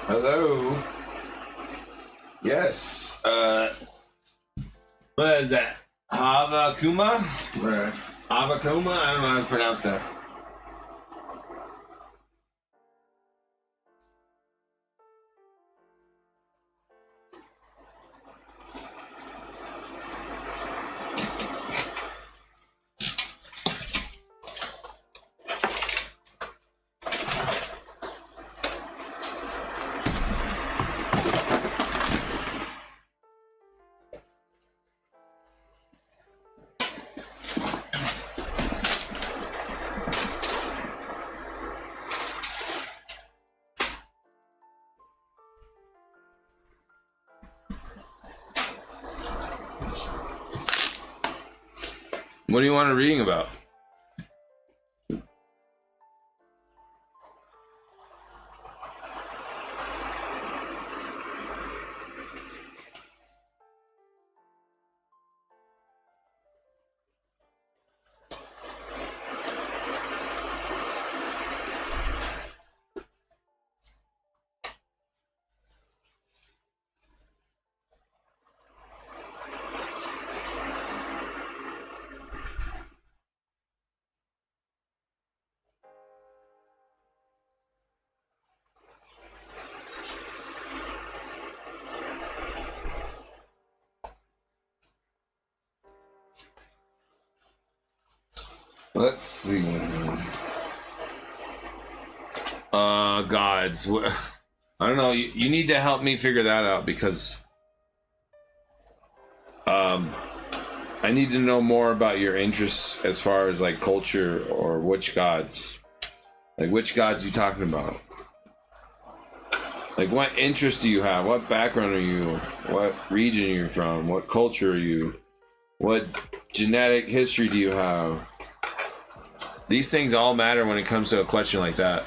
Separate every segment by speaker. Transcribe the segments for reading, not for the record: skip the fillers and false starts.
Speaker 1: Hello. Yes. What is that? Havakuma? Or Avakuma? I don't know how to pronounce that. What do you want reading about? Let's see. Gods. I don't know. You need to help me figure that out because I need to know more about your interests as far as like culture or which gods. Like which gods you talking about? Like what interest do you have? What background are you? What region are you from? What culture are you? What genetic history do you have? These things all matter when it comes to a question like that.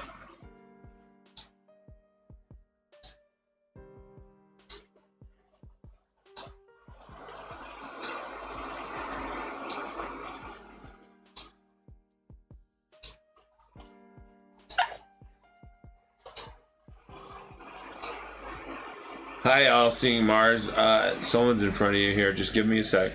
Speaker 1: Hi, all seeing Mars. Someone's in front of you here. Just give me a sec.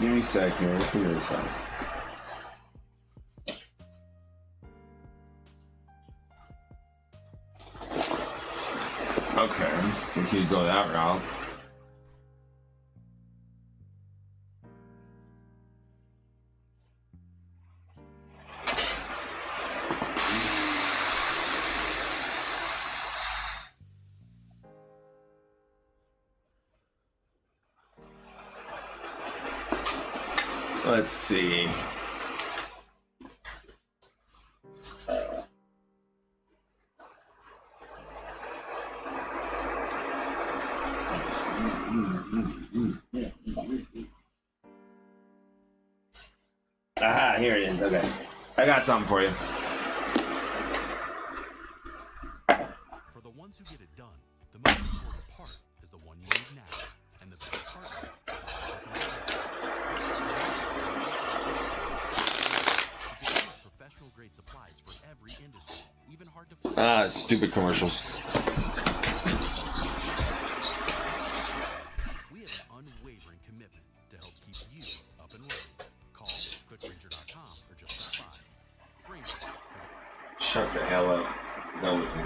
Speaker 1: Give me a sec here. We'll figure this out. Okay, we could go that route. Let's see. Aha, here it is. Okay. I got something for you.
Speaker 2: For the ones who get it done, the most important part is the one you need now. And the best part professional grade supplies for every industry, even hard to find.
Speaker 1: Stupid commercials.
Speaker 2: We have an unwavering commitment to help keep you up and running. Call quickgranger.com or just stop by. Granger.
Speaker 1: Shut the hell up. Go with me.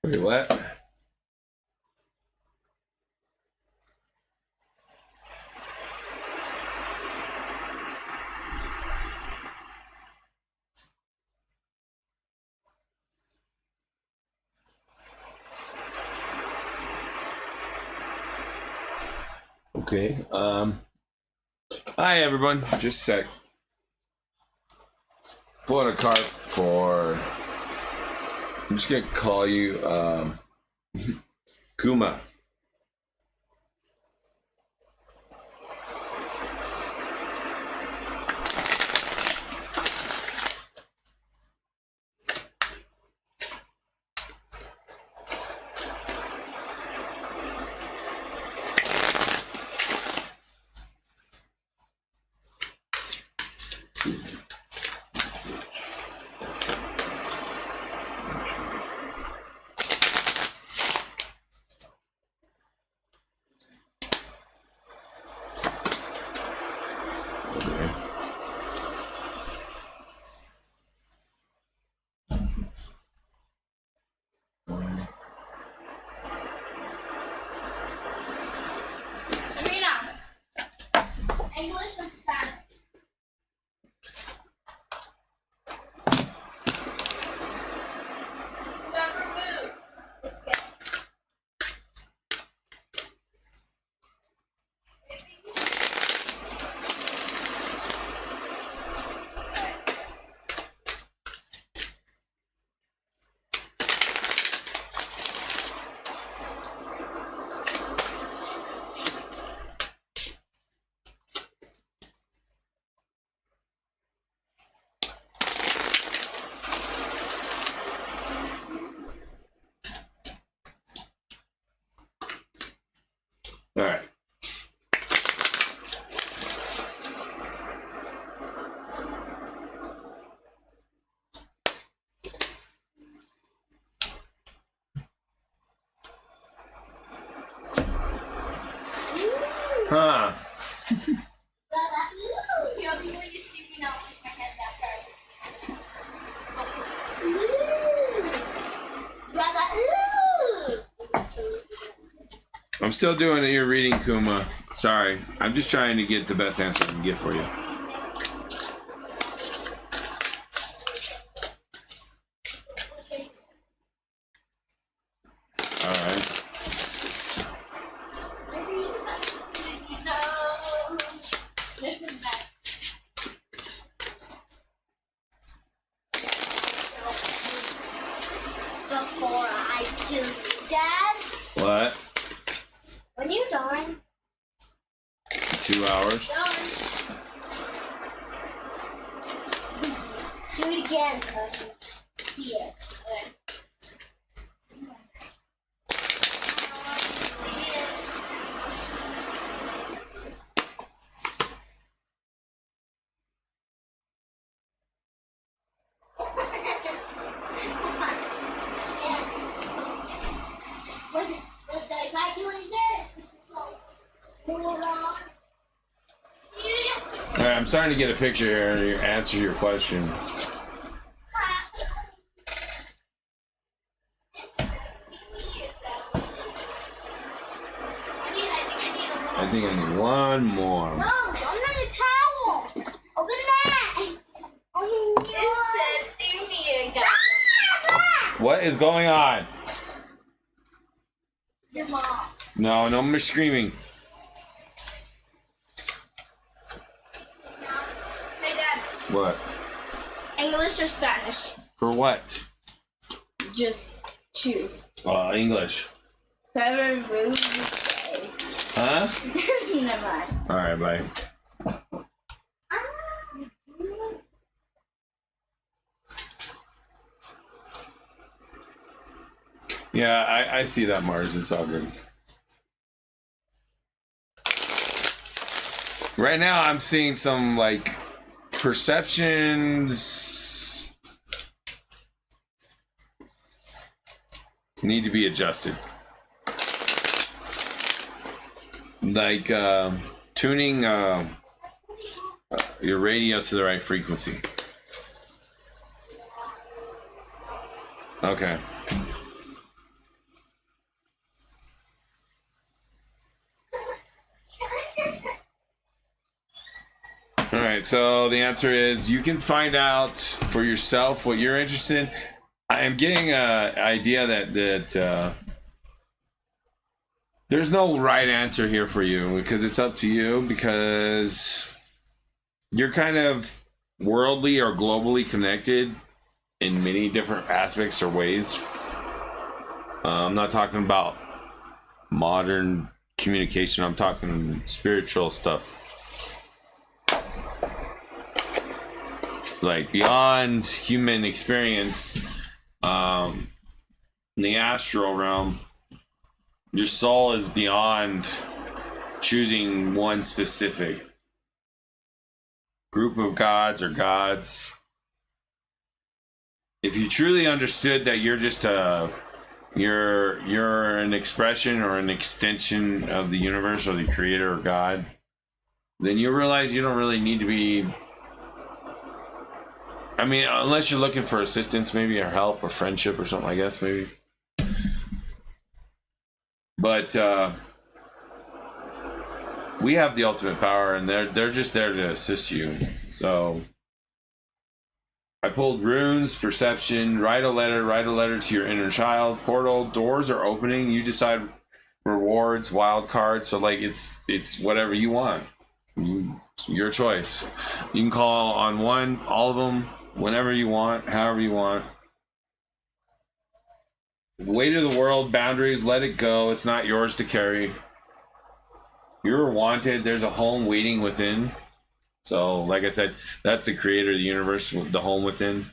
Speaker 1: Wait, what? Okay, hi everyone, just a sec. Pulling a card for, I'm just gonna call you, Kuma. Okay.
Speaker 3: English or Spanish? Whoever moves is good.
Speaker 1: All right. Huh.
Speaker 3: You'll be when you see me now, push my head that far. Brother,
Speaker 1: I'm still doing your reading, Kuma. Sorry. I'm just trying to get the best answer I can get for you. All right.
Speaker 3: Before I kill you, Dad.
Speaker 1: What?
Speaker 3: When you done?
Speaker 1: 2 hours?
Speaker 3: Done. Do it again, cousin. See it.
Speaker 1: All right, I'm starting to get a picture here and answer your question. I think I need one more.
Speaker 3: No, I'm not a towel. Open that. It said, "Give me a guy."
Speaker 1: What is going on?
Speaker 3: Your mom.
Speaker 1: No more screaming.
Speaker 3: Hey, Dad.
Speaker 1: What?
Speaker 3: English or Spanish?
Speaker 1: For what?
Speaker 3: Just choose.
Speaker 1: English.
Speaker 3: Whoever moves the day.
Speaker 1: Huh?
Speaker 3: Never mind.
Speaker 1: All right, bye. Yeah, I see that, Mars. It's all good. Right now, I'm seeing some, like, perceptions need to be adjusted. Like, tuning your radio to the right frequency. Okay. All right, so the answer is you can find out for yourself what you're interested in. I am getting an idea that there's no right answer here for you because it's up to you because you're kind of worldly or globally connected in many different aspects or ways. I'm not talking about modern communication. I'm talking spiritual stuff. Like beyond human experience, in the astral realm, your soul is beyond choosing one specific group of gods or gods. If you truly understood that you're just you're an expression or an extension of the universe or the creator or God, then you realize you don't really need to be, I mean, unless you're looking for assistance maybe, or help or friendship or something, I guess maybe. But we have the ultimate power, and they're just there to assist you. So I pulled runes, perception, write a letter to your inner child, portal, doors are opening, you decide rewards, wild cards, so like it's whatever you want. Your choice. You can call on one, all of them, whenever you want, however you want. Weight of the world, boundaries, let it go, it's not yours to carry. You're wanted, there's a home waiting within. So, like I said, that's the creator of the universe, the home within.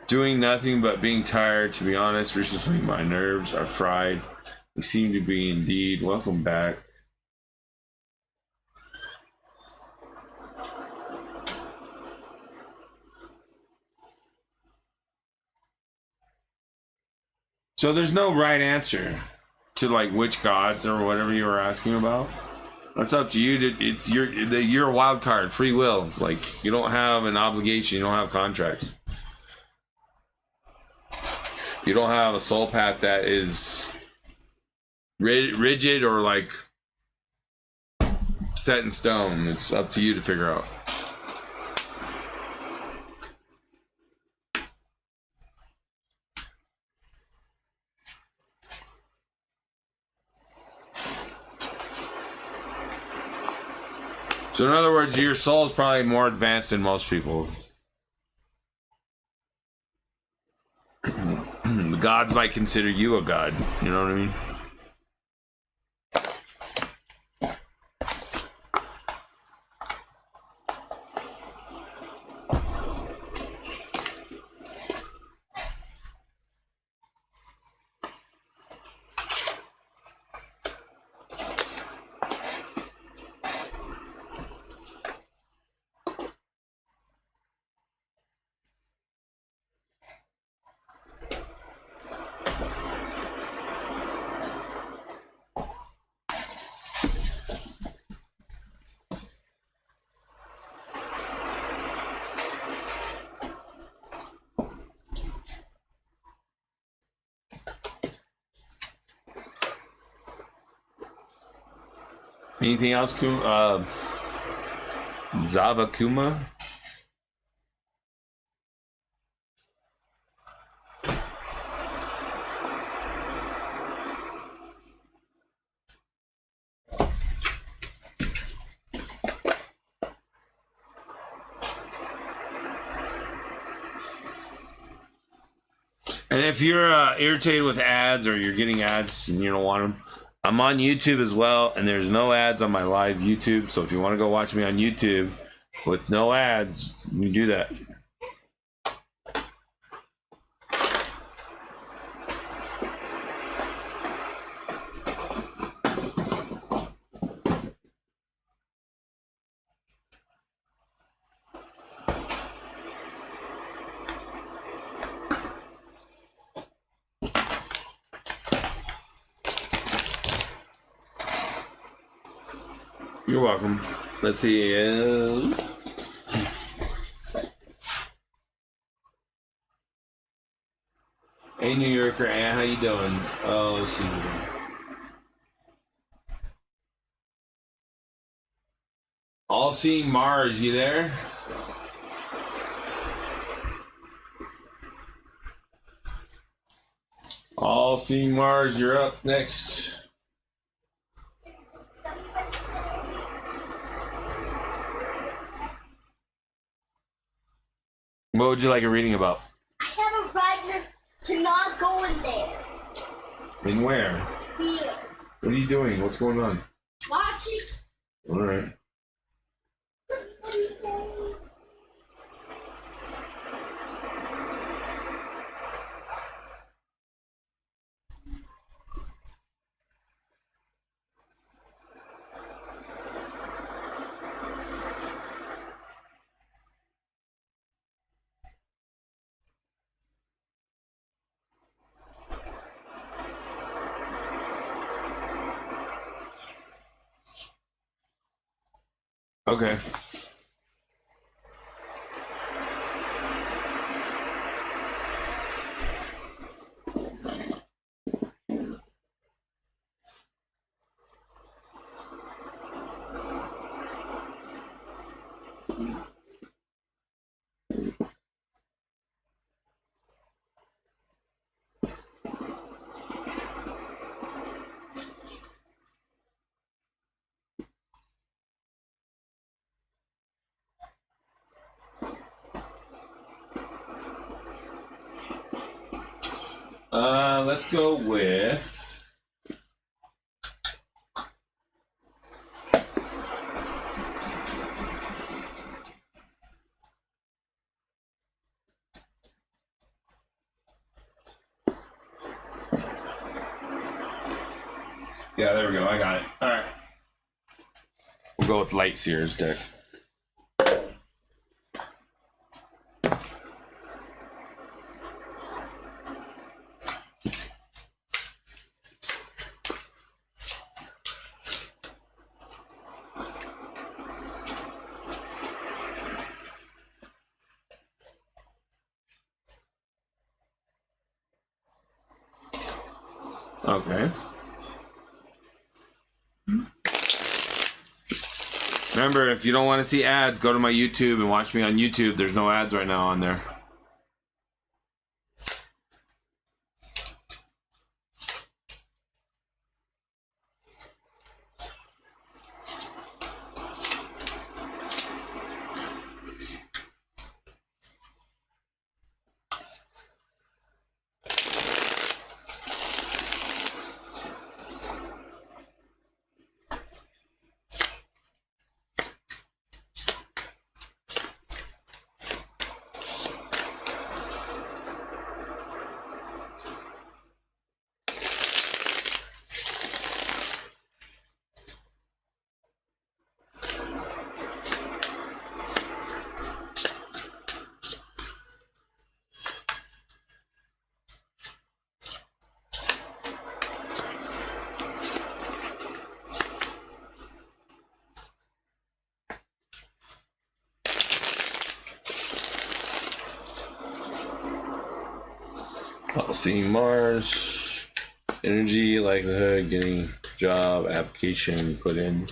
Speaker 1: Doing nothing but being tired, to be honest. Recently, my nerves are fried. They seem to be indeed. Welcome back. So there's no right answer to like which gods or whatever you were asking about. That's up to you. It's you're a wild card, free will. Like you don't have an obligation. You don't have contracts. You don't have a soul path that is rigid or like set in stone. It's up to you to figure out. So in other words, your soul is probably more advanced than most people. The gods might consider you a god. You know what I mean? Anything else, Zavakuma? And if you're irritated with ads or you're getting ads and you don't want them, I'm on YouTube as well, and there's no ads on my live YouTube. So if you want to go watch me on YouTube with no ads, you do that. You're welcome. Let's see. Hey, New Yorker, Ann, how you doing? Oh, let's see. All Seeing Mars, you there? All Seeing Mars, you're up next. What would you like a reading about?
Speaker 3: I have a right to not go in there.
Speaker 1: In where?
Speaker 3: Here.
Speaker 1: What are you doing? What's going on?
Speaker 3: Watching.
Speaker 1: All right. Okay. Let's go with yeah, there we go. I got it. All right. We'll go with Light Seers deck. Okay. Remember, if you don't want to see ads, go to my YouTube and watch me on YouTube. There's no ads right now on there. I'll see Mars, energy, likelihood, getting job, application put in.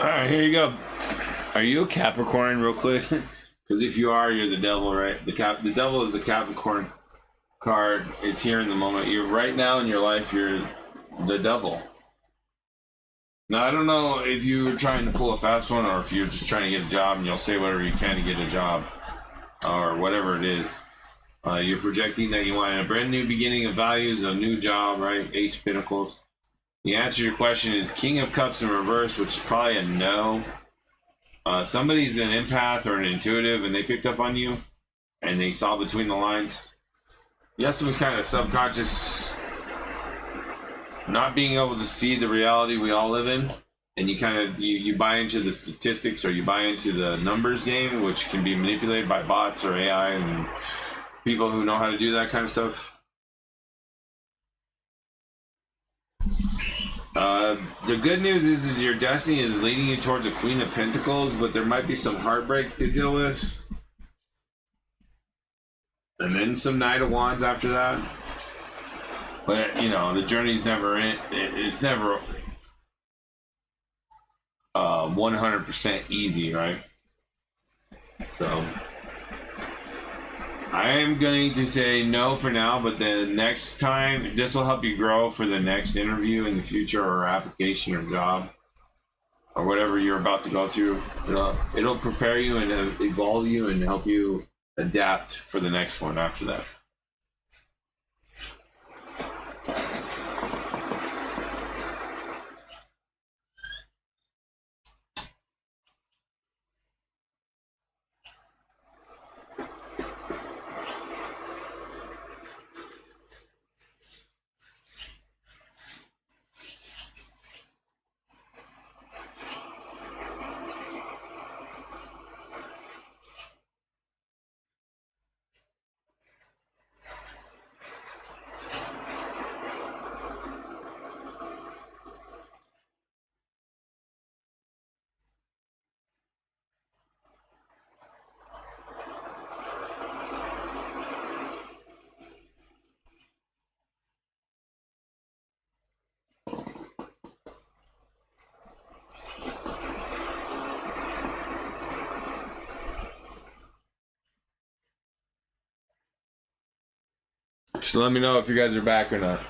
Speaker 1: All right, here you go. Are you a Capricorn, real quick? Because if you are, you're the devil, right? The devil is the Capricorn card. It's here in the moment. You're right now in your life. You're the devil. Now I don't know if you're trying to pull a fast one or if you're just trying to get a job and you'll say whatever you can to get a job or whatever it is. You're projecting that you want a brand new beginning of values, a new job, right? Ace of Pentacles. The answer to your question is King of Cups in reverse, which is probably a no. Somebody's an empath or an intuitive and they picked up on you and they saw between the lines. Yes, it was kind of subconscious, not being able to see the reality we all live in, and you kind of you buy into the statistics or you buy into the numbers game, which can be manipulated by bots or AI and people who know how to do that kind of stuff. The good news is your destiny is leading you towards a Queen of Pentacles, but there might be some heartbreak to deal with. And then some Knight of Wands after that. But, you know, the journey's never in. It's never 100% easy, right? So I am going to say no for now, but the next time, this will help you grow for the next interview in the future, or application or job, or whatever you're about to go through. It'll prepare you and evolve you and help you adapt for the next one after that. So let me know if you guys are back or not.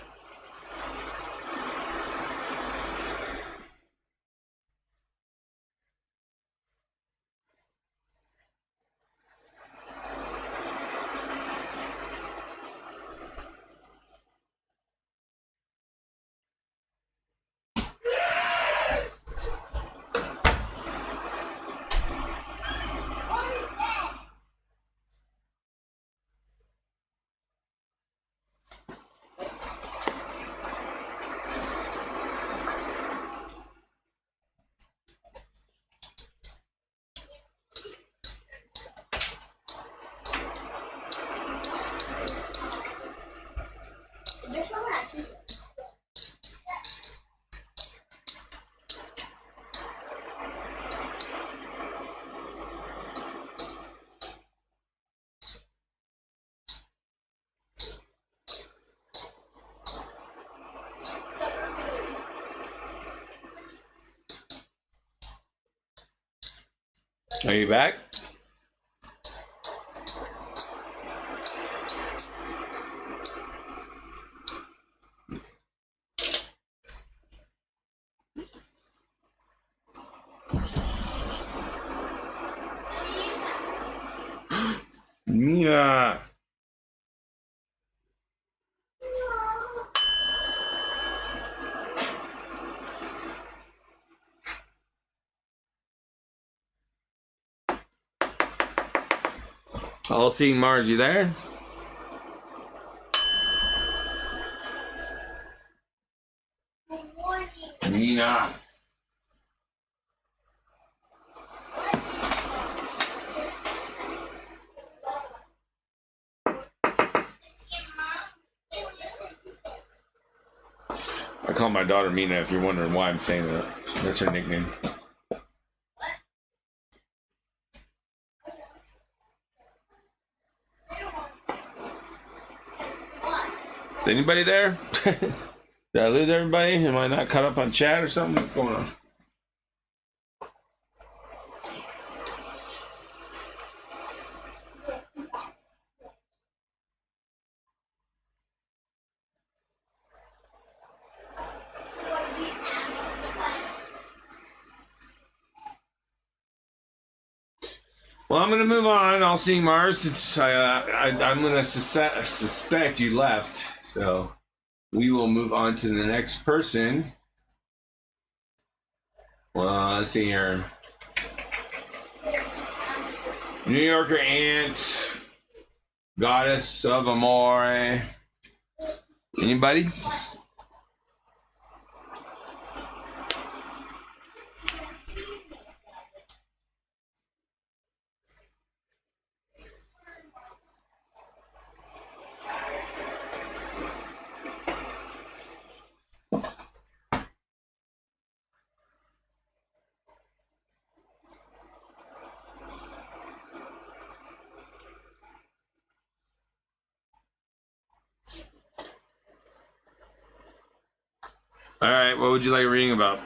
Speaker 3: Is there someone actually?
Speaker 1: Are you back? Mina. All seeing Mars, you there?
Speaker 3: Good morning.
Speaker 1: Mina. I call my daughter Mina if you're wondering why I'm saying that. That's her nickname. Is anybody there? Did I lose everybody? Am I not caught up on chat or something? What's going on? Well, I'm going to move on. All seeing Mars. I'm going to suspect you left. So we will move on to the next person. Well, let's see here. New Yorker Aunt, Goddess of Amore. Anybody? All right, what would you like reading about?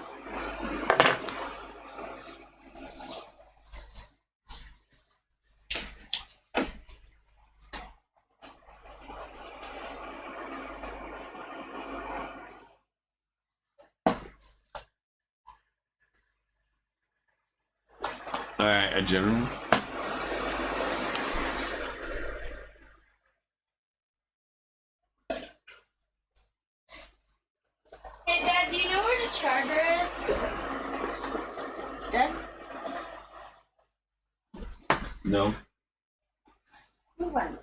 Speaker 1: Alright, a general.
Speaker 3: Hey, Dad, do you know where the charger is? Dad?
Speaker 1: No.
Speaker 3: Move on.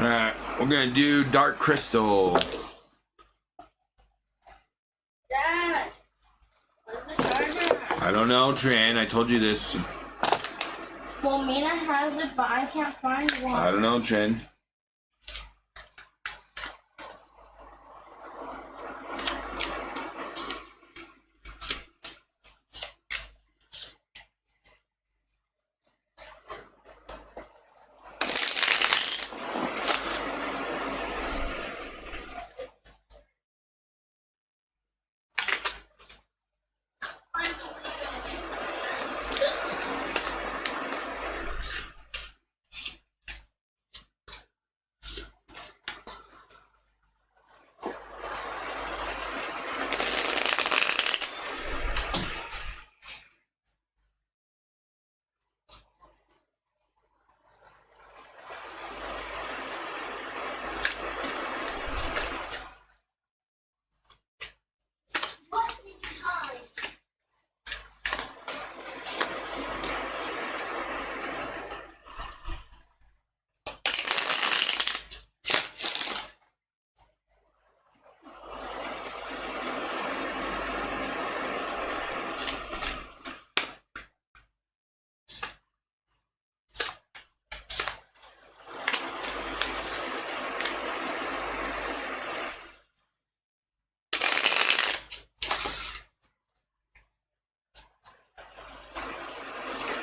Speaker 1: Alright, we're gonna do Dark Crystal.
Speaker 3: Dad, where's the charger?
Speaker 1: I don't know, Tran. I told you this.
Speaker 3: Well, Mina has it, but I can't find one.
Speaker 1: I don't know, Tran.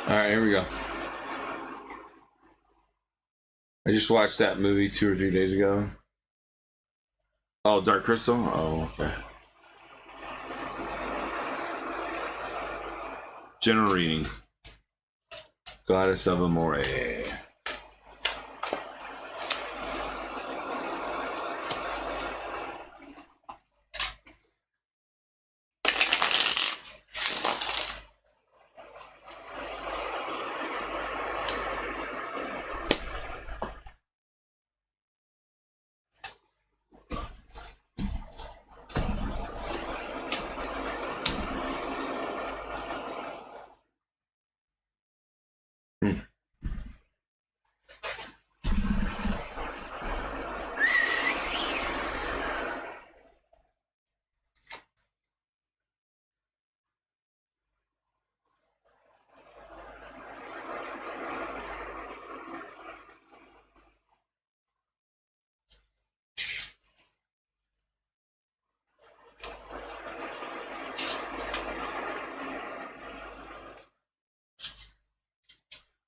Speaker 1: Alright, here we go. I just watched that movie 2 or 3 days ago. Oh, Dark Crystal? Oh, okay. General reading. Goddess of Amore.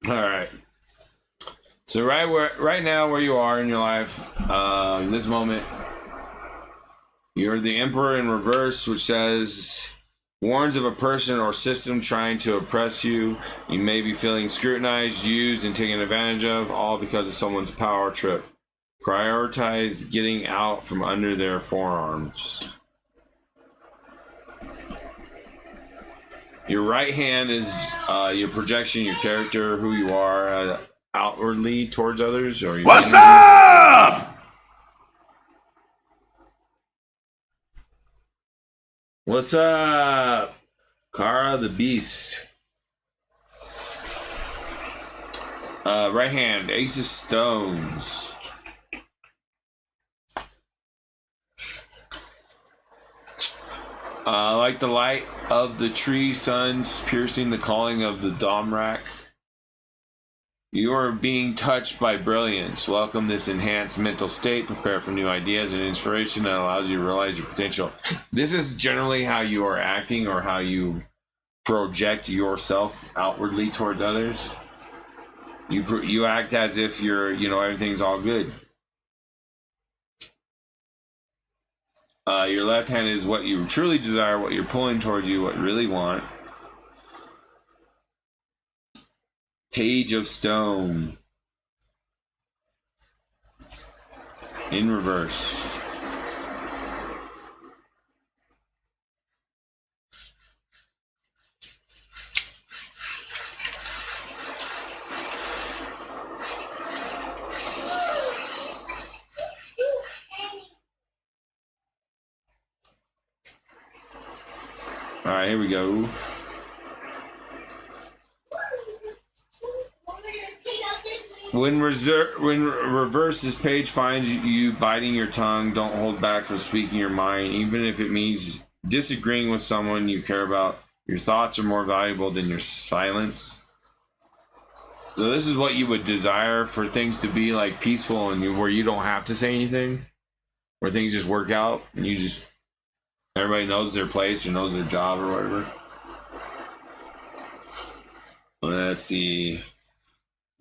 Speaker 1: All right. So right now where you are in your life, in this moment, you're the Emperor in reverse, which says warns of a person or system trying to oppress you. You may be feeling scrutinized, used, and taken advantage of, all because of someone's power trip. Prioritize getting out from under their forearms. Your right hand is your projection, your character, who you are outwardly towards others. Or
Speaker 4: What's up?
Speaker 1: What's up? Kara the Beast. Right hand, Ace of Stones. Like the light of the tree suns piercing the calling of the THOTHMARK. You are being touched by brilliance. Welcome this enhanced mental state. Prepare for new ideas and inspiration that allows you to realize your potential. This is generally how you are acting or how you project yourself outwardly towards others. You act as if you're, everything's all good. Your left hand is what you truly desire, what you're pulling towards you, what you really want. Page of Stone. In reverse. All right, here we go. When reverse, this page finds you biting your tongue. Don't hold back from speaking your mind, even if it means disagreeing with someone you care about. Your thoughts are more valuable than your silence. So this is what you would desire, for things to be like peaceful and where you don't have to say anything, where things just work out and you just, everybody knows their place or knows their job or whatever. Let's see.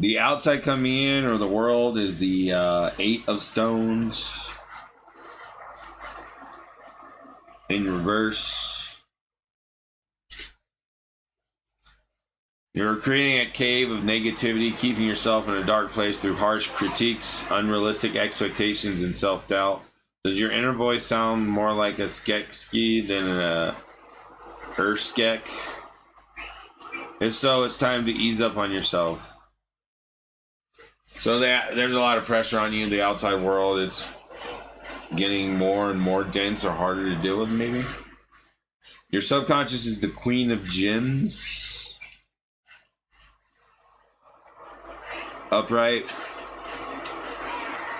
Speaker 1: The outside coming in, or the world, is the 8 of Stones. In reverse. You're creating a cave of negativity, keeping yourself in a dark place through harsh critiques, unrealistic expectations, and self-doubt. Does your inner voice sound more like a skekski than a urskek? If so, it's time to ease up on yourself. So there's a lot of pressure on you in the outside world. It's getting more and more dense or harder to deal with, maybe. Your subconscious is the Queen of Gems. Upright.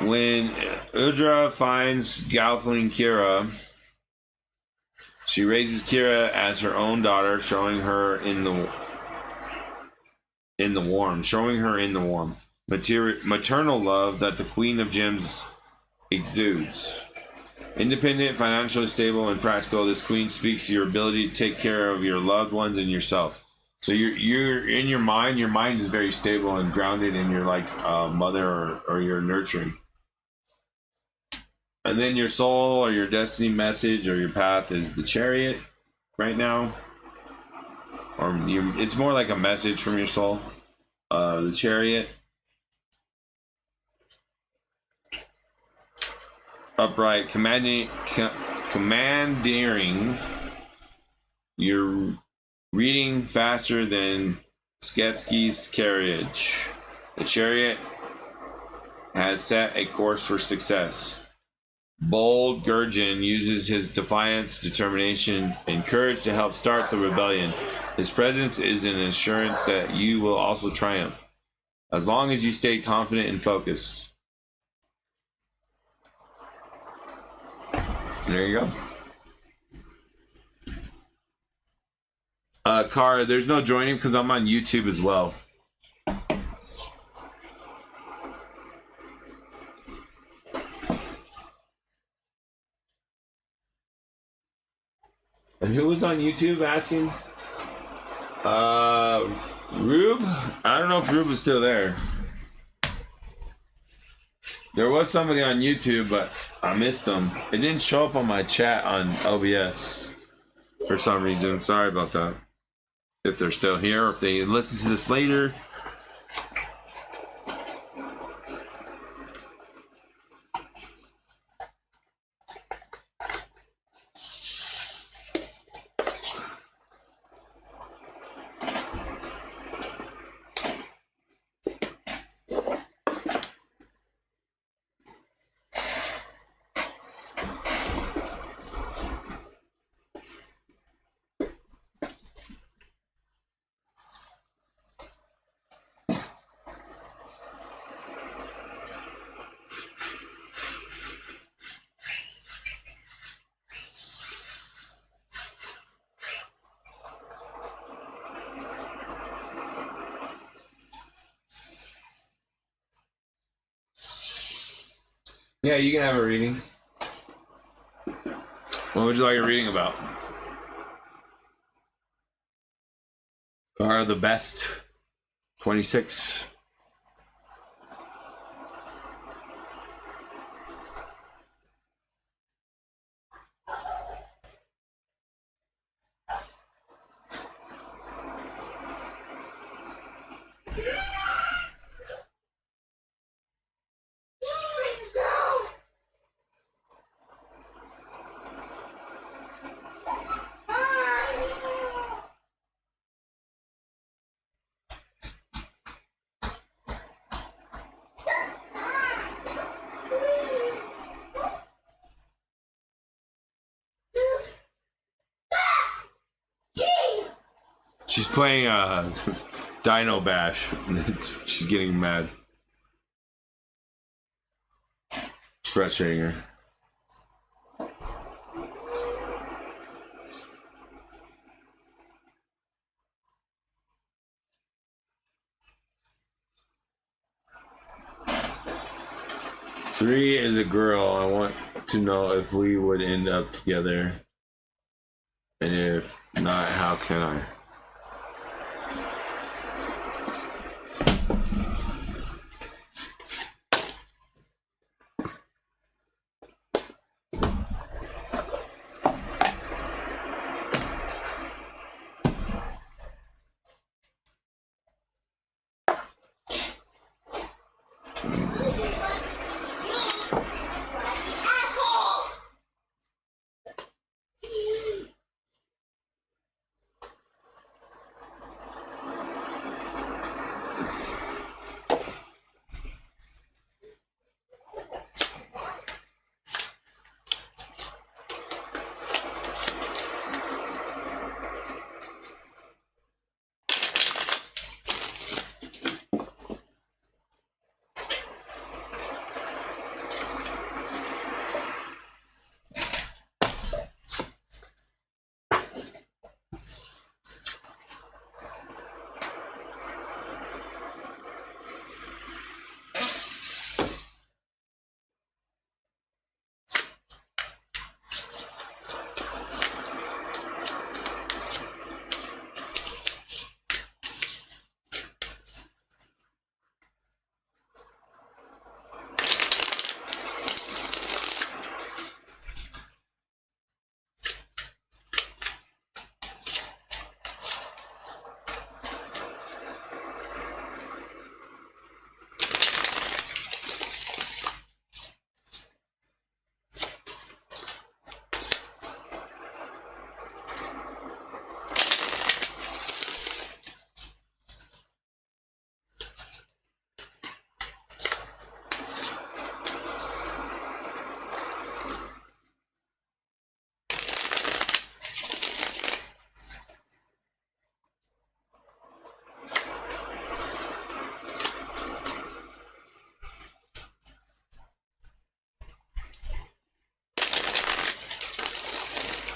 Speaker 1: When Udra finds Gaufling Kira, she raises Kira as her own daughter, showing her in the warm. Maternal love that the Queen of Gems exudes. Independent, financially stable, and practical, this queen speaks to your ability to take care of your loved ones and yourself. So you're in your mind. Your mind is very stable and grounded in your mother or your nurturing. And then your soul or your destiny message or your path is the Chariot right now. It's more like a message from your soul. The Chariot. Upright, commandeering. You're reading faster than Sketsky's carriage. The Chariot has set a course for success. Bold Gurjin uses his defiance, determination, and courage to help start the rebellion. His presence is an assurance that you will also triumph, as long as you stay confident and focused. There you go. Cara, there's no joining because I'm on YouTube as well. And who was on YouTube asking? Rube? I don't know if Rube was still there. There was somebody on YouTube, but I missed them. It didn't show up on my chat on OBS for some reason. Sorry about that. If they're still here, or if they listen to this later. Yeah, you can have a reading. What would you like a reading about? Are the best 26. She's playing Dino Bash. She's getting mad. It's frustrating her. Three is a girl. I want to know if we would end up together. And if not, how can I?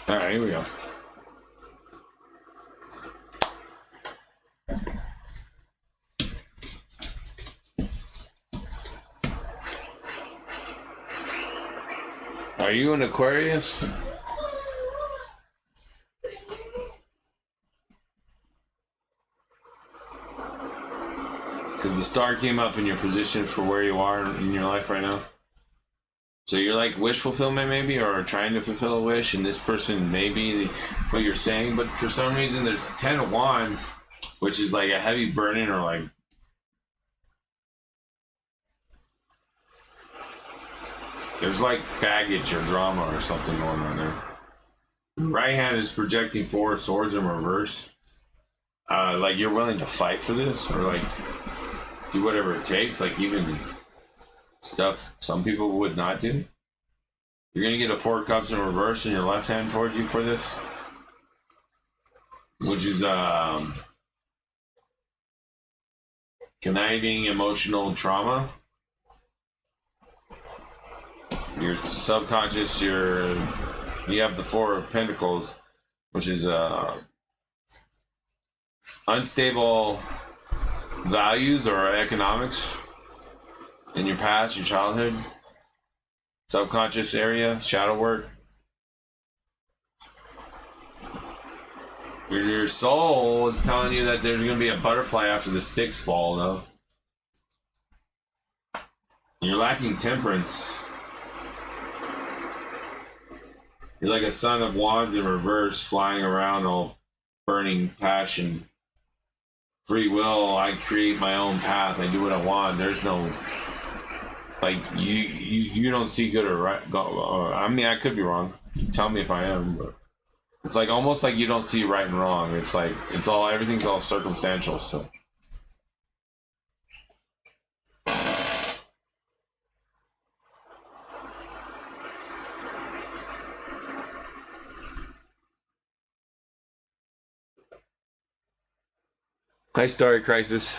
Speaker 1: All right, here we go. Are you an Aquarius? Because the star came up in your position for where you are in your life right now. So you're like wish fulfillment maybe, or trying to fulfill a wish, and this person may be what you're saying, but for some reason there's 10 of Wands, which is like a heavy burden or like there's like baggage or drama or something going on there. Right hand is projecting 4 swords in reverse. Like you're willing to fight for this, or like do whatever it takes, like even stuff some people would not do. You're gonna get a 4 cups in reverse in your left hand towards you for this, which is conniving emotional trauma. Your subconscious, you have the 4 of Pentacles, which is unstable values or economics in your past, your childhood, subconscious area, shadow work. Your soul is telling you that there's going to be a butterfly after the sticks fall, though. You're lacking temperance. You're like a son of wands in reverse, flying around all burning passion. Free will, I create my own path, I do what I want. There's no, like, you don't see good or right. I mean, I could be wrong. Tell me if I am, but it's like almost like you don't see right and wrong. It's like everything's all circumstantial. So Hi, Starry Crisis.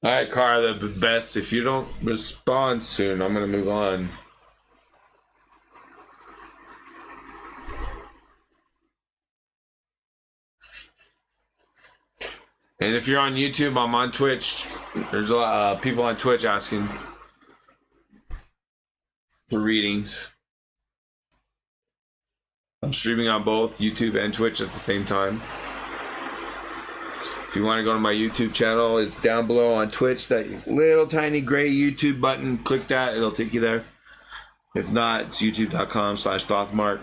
Speaker 1: All right, Cara, the best. If you don't respond soon, I'm gonna move on. And if you're on YouTube, I'm on Twitch. There's a lot of people on Twitch asking for readings. I'm streaming on both YouTube and Twitch at the same time. If you want to go to my YouTube channel, it's down below on Twitch. That little tiny gray YouTube button, click that, it'll take you there. If not, it's youtube.com/THOTHMARK.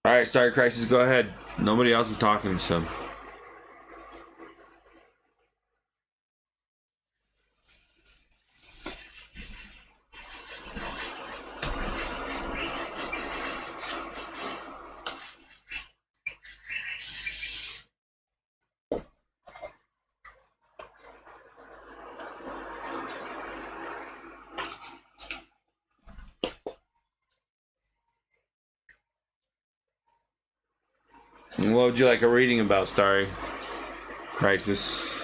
Speaker 1: All right, Star Crisis, go ahead. Nobody else is talking, so. What would you like a reading about, Starry Crisis?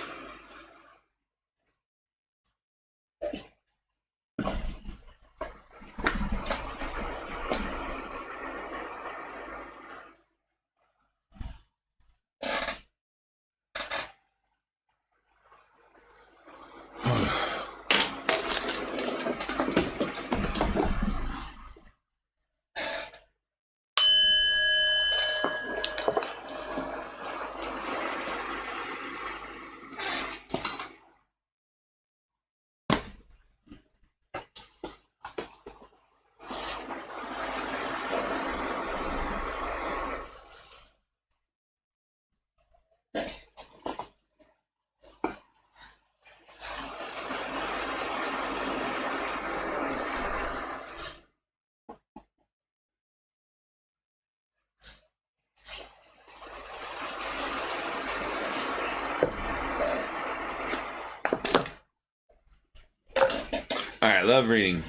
Speaker 1: Alright, love reading.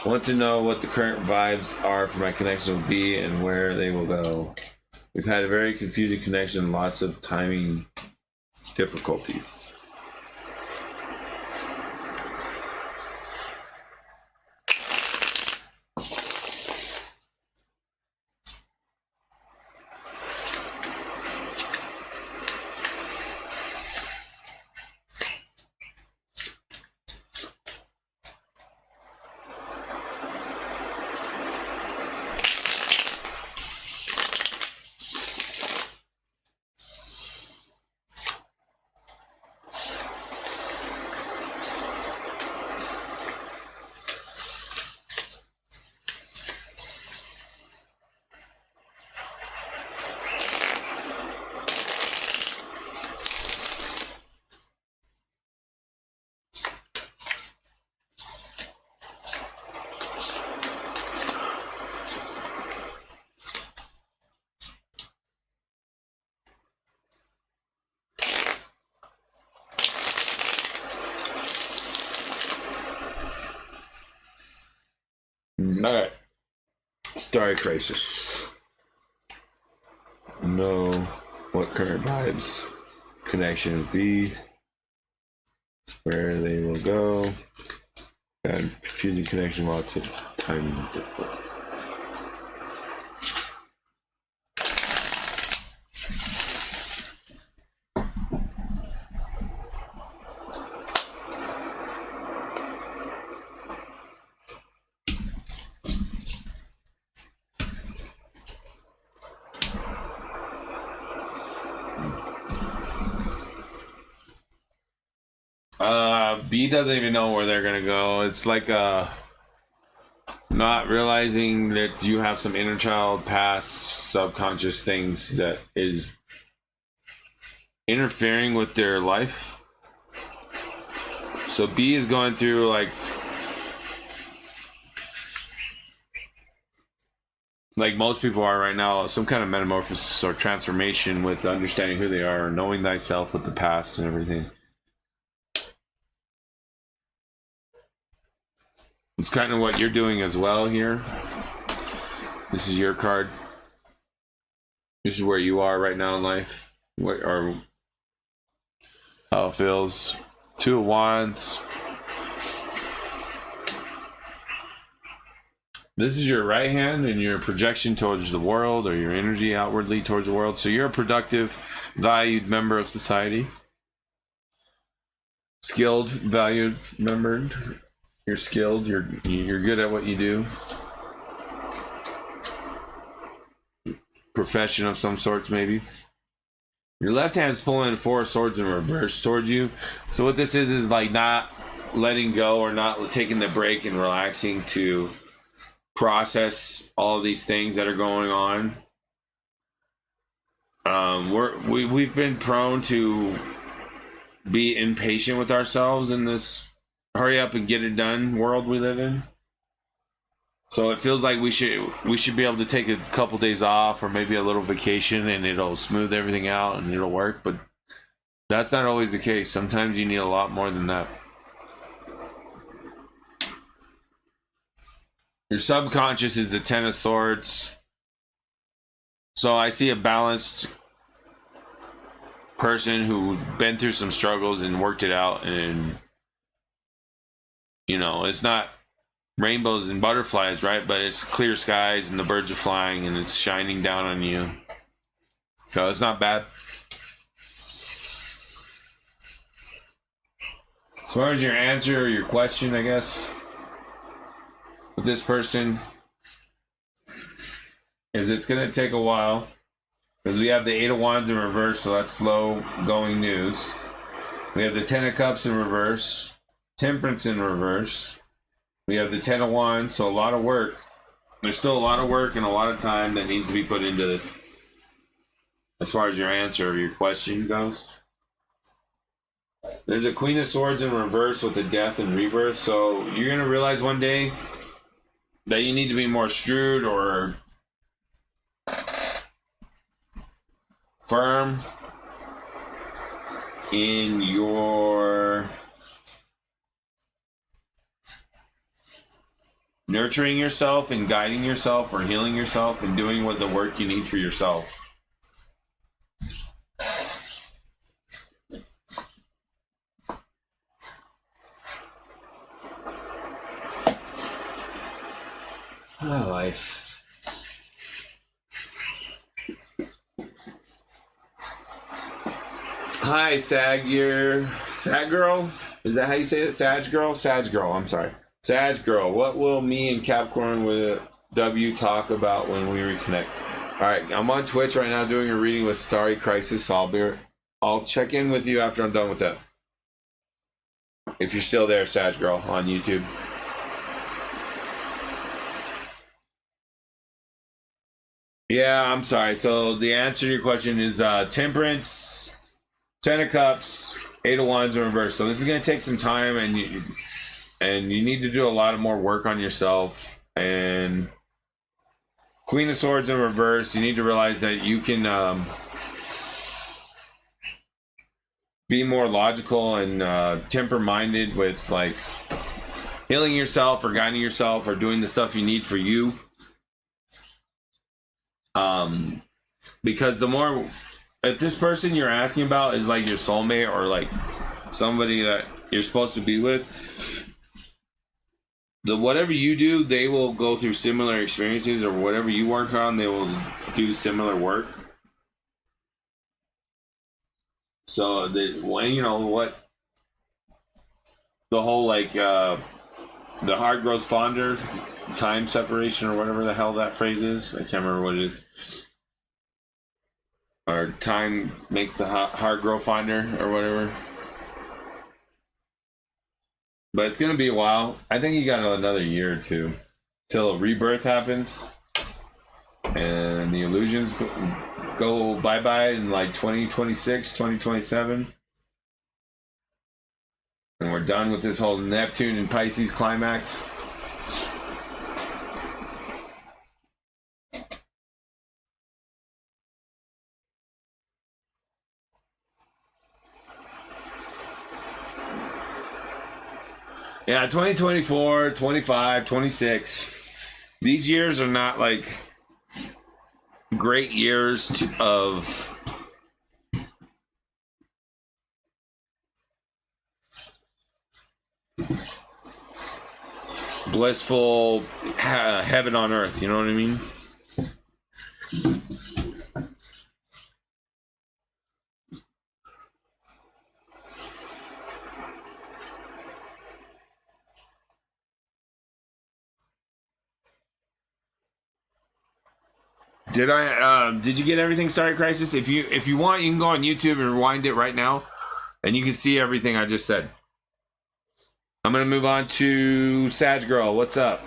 Speaker 1: Want to know what the current vibes are for my connection with B and where they will go. We've had a very confusing connection, lots of timing difficulties. Alright. Starry Crisis. Know what current vibes connection would be, where they will go, and confusing connection, lots of timing difficulties. B doesn't even know where they're gonna go. It's like not realizing that you have some inner child, past, subconscious things that is interfering with their life. So B is going through like most people are right now, some kind of metamorphosis or transformation with understanding who they are, knowing thyself with the past and everything. It's kind of what you're doing as well here. This is your card. This is where you are right now in life. What or how it feels. Two of Wands. This is your right hand and your projection towards the world, or your energy outwardly towards the world. So you're a productive, valued member of society. Skilled, valued member. You're skilled. You're good at what you do. Profession of some sorts, maybe. Your left hand's pulling 4 swords in reverse towards you. So what this is like not letting go or not taking the break and relaxing to process all of these things that are going on. We've been prone to be impatient with ourselves in this hurry up and get it done world we live in. So it feels like we should be able to take a couple days off or maybe a little vacation and it'll smooth everything out and it'll work, but that's not always the case. Sometimes you need a lot more than that. Your subconscious is the 10 of Swords. So I see a balanced person who been through some struggles and worked it out, and you know, it's not rainbows and butterflies, right? But it's clear skies and the birds are flying and it's shining down on you. So it's not bad. As far as your answer or your question, I guess, with this person, is it's going to take a while because we have the 8 of Wands in reverse, so that's slow going news. We have the 10 of Cups in reverse, Temperance in reverse. We have the 10 of Wands, so a lot of work. There's still a lot of work and a lot of time that needs to be put into this. As far as your answer or your question goes. There's a Queen of Swords in reverse with the Death and Rebirth, so you're going to realize one day that you need to be more shrewd or firm in your nurturing yourself and guiding yourself or healing yourself and doing what the work you need for yourself. Oh, life. Hi, Sag Girl? Is that how you say it? Sag Girl? Sag Girl, I'm sorry. Sag Girl, what will me and Capricorn with W talk about when we reconnect? Alright, I'm on Twitch right now doing a reading with Starry Crisis, so I'll check in with you after I'm done with that. If you're still there, Sag Girl, on YouTube. Yeah, I'm sorry. So the answer to your question is Temperance, 10 of Cups, 8 of Wands in reverse. So this is going to take some time, and you need to do a lot of more work on yourself. And Queen of Swords in reverse, you need to realize that you can be more logical and temper-minded with like healing yourself or guiding yourself or doing the stuff you need for you. Because the more, if this person you're asking about is like your soulmate or like somebody that you're supposed to be with, whatever you do, they will go through similar experiences, or whatever you work on, they will do similar work. So when you know what the whole like the heart grows fonder, time separation, or whatever the hell that phrase is, I can't remember what it is. Or time makes the heart grow fonder, or whatever. But it's gonna be a while. I think you got another year or two till a rebirth happens, and the illusions go bye bye in like 2026, 2027, and we're done with this whole Neptune and Pisces climax. Yeah, 2024, 25, 26. These years are not like great years of blissful heaven on earth. You know what I mean? Did you get everything started, Crisis? If you want, you can go on YouTube and rewind it right now, and you can see everything I just said. I'm gonna move on to Sag Girl. What's up?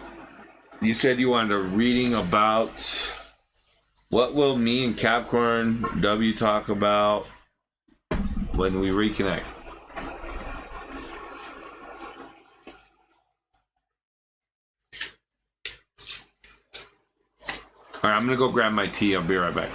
Speaker 1: You said you wanted a reading about what will me and Capricorn W talk about when we reconnect. All right, I'm gonna go grab my tea. I'll be right back.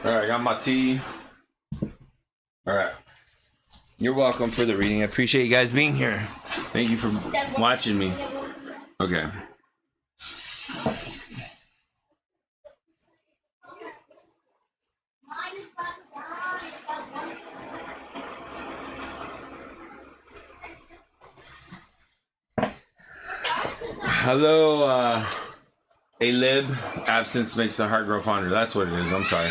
Speaker 1: All right, I got my tea. All right. You're welcome for the reading. I appreciate you guys being here. Thank you for watching me. Okay. Hello, A-lib. Absence makes the heart grow fonder. That's what it is. I'm sorry.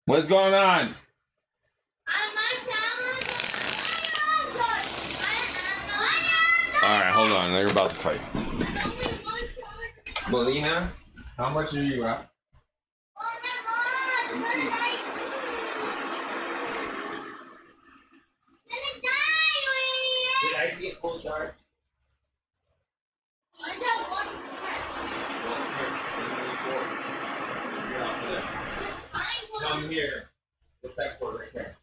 Speaker 1: What's going on? Alright, hold on. They're about to fight. Melina, how much are you at? Did I see a full charge?
Speaker 3: I got 1%.
Speaker 1: Come here. What's that cord right there?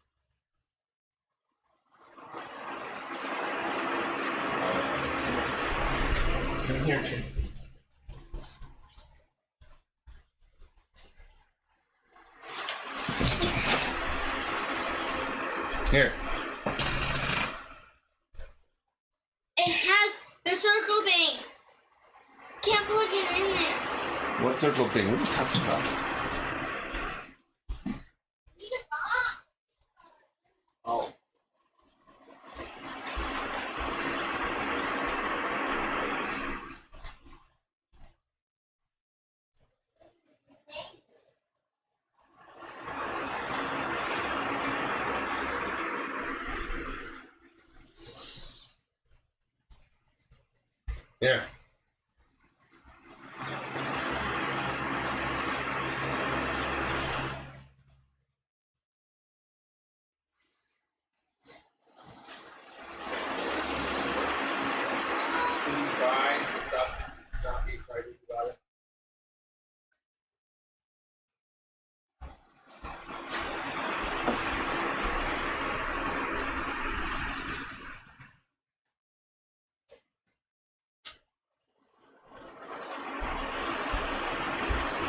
Speaker 1: Come here, Chin. Here.
Speaker 3: It has the circle thing. Can't plug it in there.
Speaker 1: What circle thing? What are you talking about? Oh. Yeah.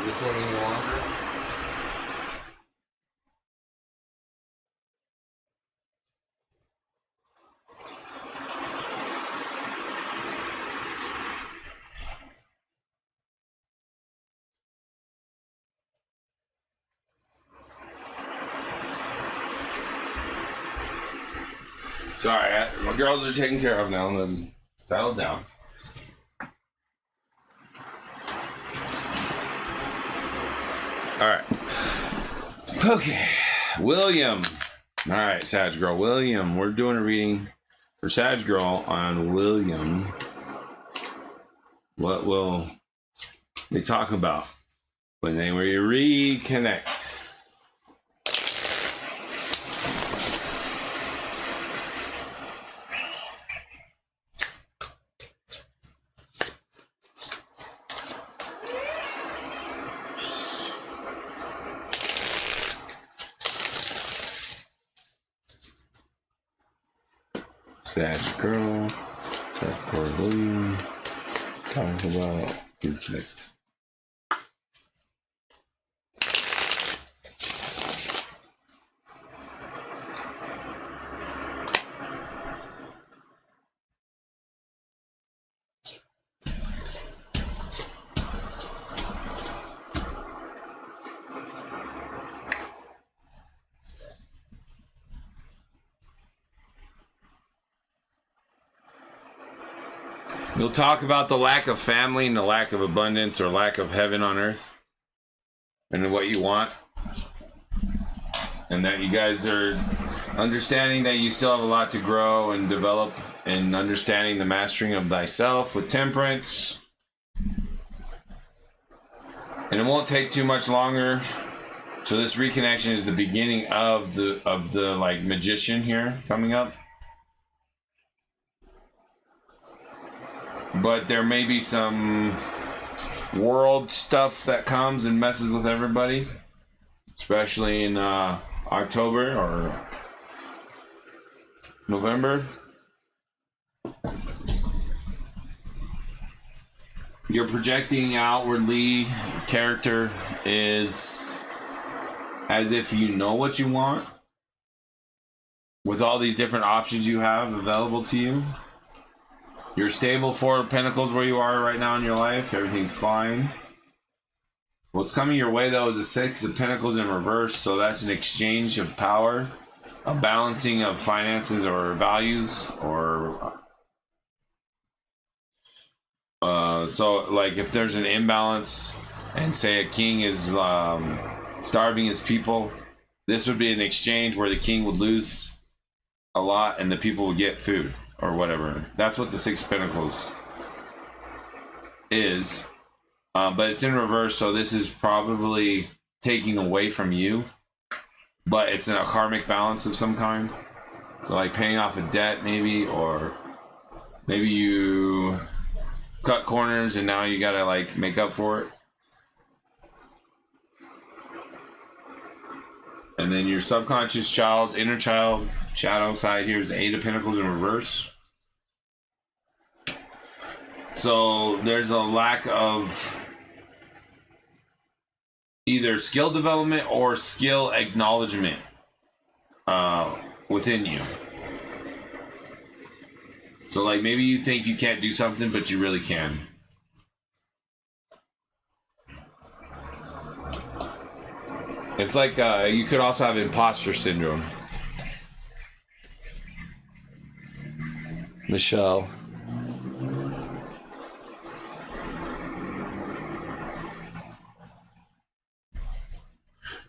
Speaker 1: This one any longer? Sorry, my girls are taken care of now. And then settle down. All right. Okay, William. All right, Sag Girl. William, we're doing a reading for Sag Girl on William. What will they talk about when they reconnect? Sag Girl, William, talking about reflect. We'll talk about the lack of family and the lack of abundance or lack of heaven on earth and what you want. And that you guys are understanding that you still have a lot to grow and develop and understanding the mastering of thyself with temperance. And it won't take too much longer. So this reconnection is the beginning of the like magician here coming up. But there may be some world stuff that comes and messes with everybody, especially in October or November. Your projecting outwardly character is as if you know what you want with all these different options you have available to you. You're stable, 4 of Pentacles where you are right now in your life. Everything's fine. What's coming your way, though, is a 6 of Pentacles in reverse. So that's an exchange of power, a balancing of finances or values. Or so, like, if there's an imbalance and, say, a king is starving his people, this would be an exchange where the king would lose a lot and the people would get food. Or whatever. That's what the 6 of Pentacles is. But it's in reverse, so this is probably taking away from you. But it's in a karmic balance of some kind. So like paying off a debt maybe, or maybe you cut corners and now you gotta like make up for it. And then your subconscious child, inner child, shadow side here is the 8 of Pentacles in reverse. So there's a lack of either skill development or skill acknowledgement within you. So like maybe you think you can't do something, but you really can. It's like you could also have imposter syndrome. Michelle.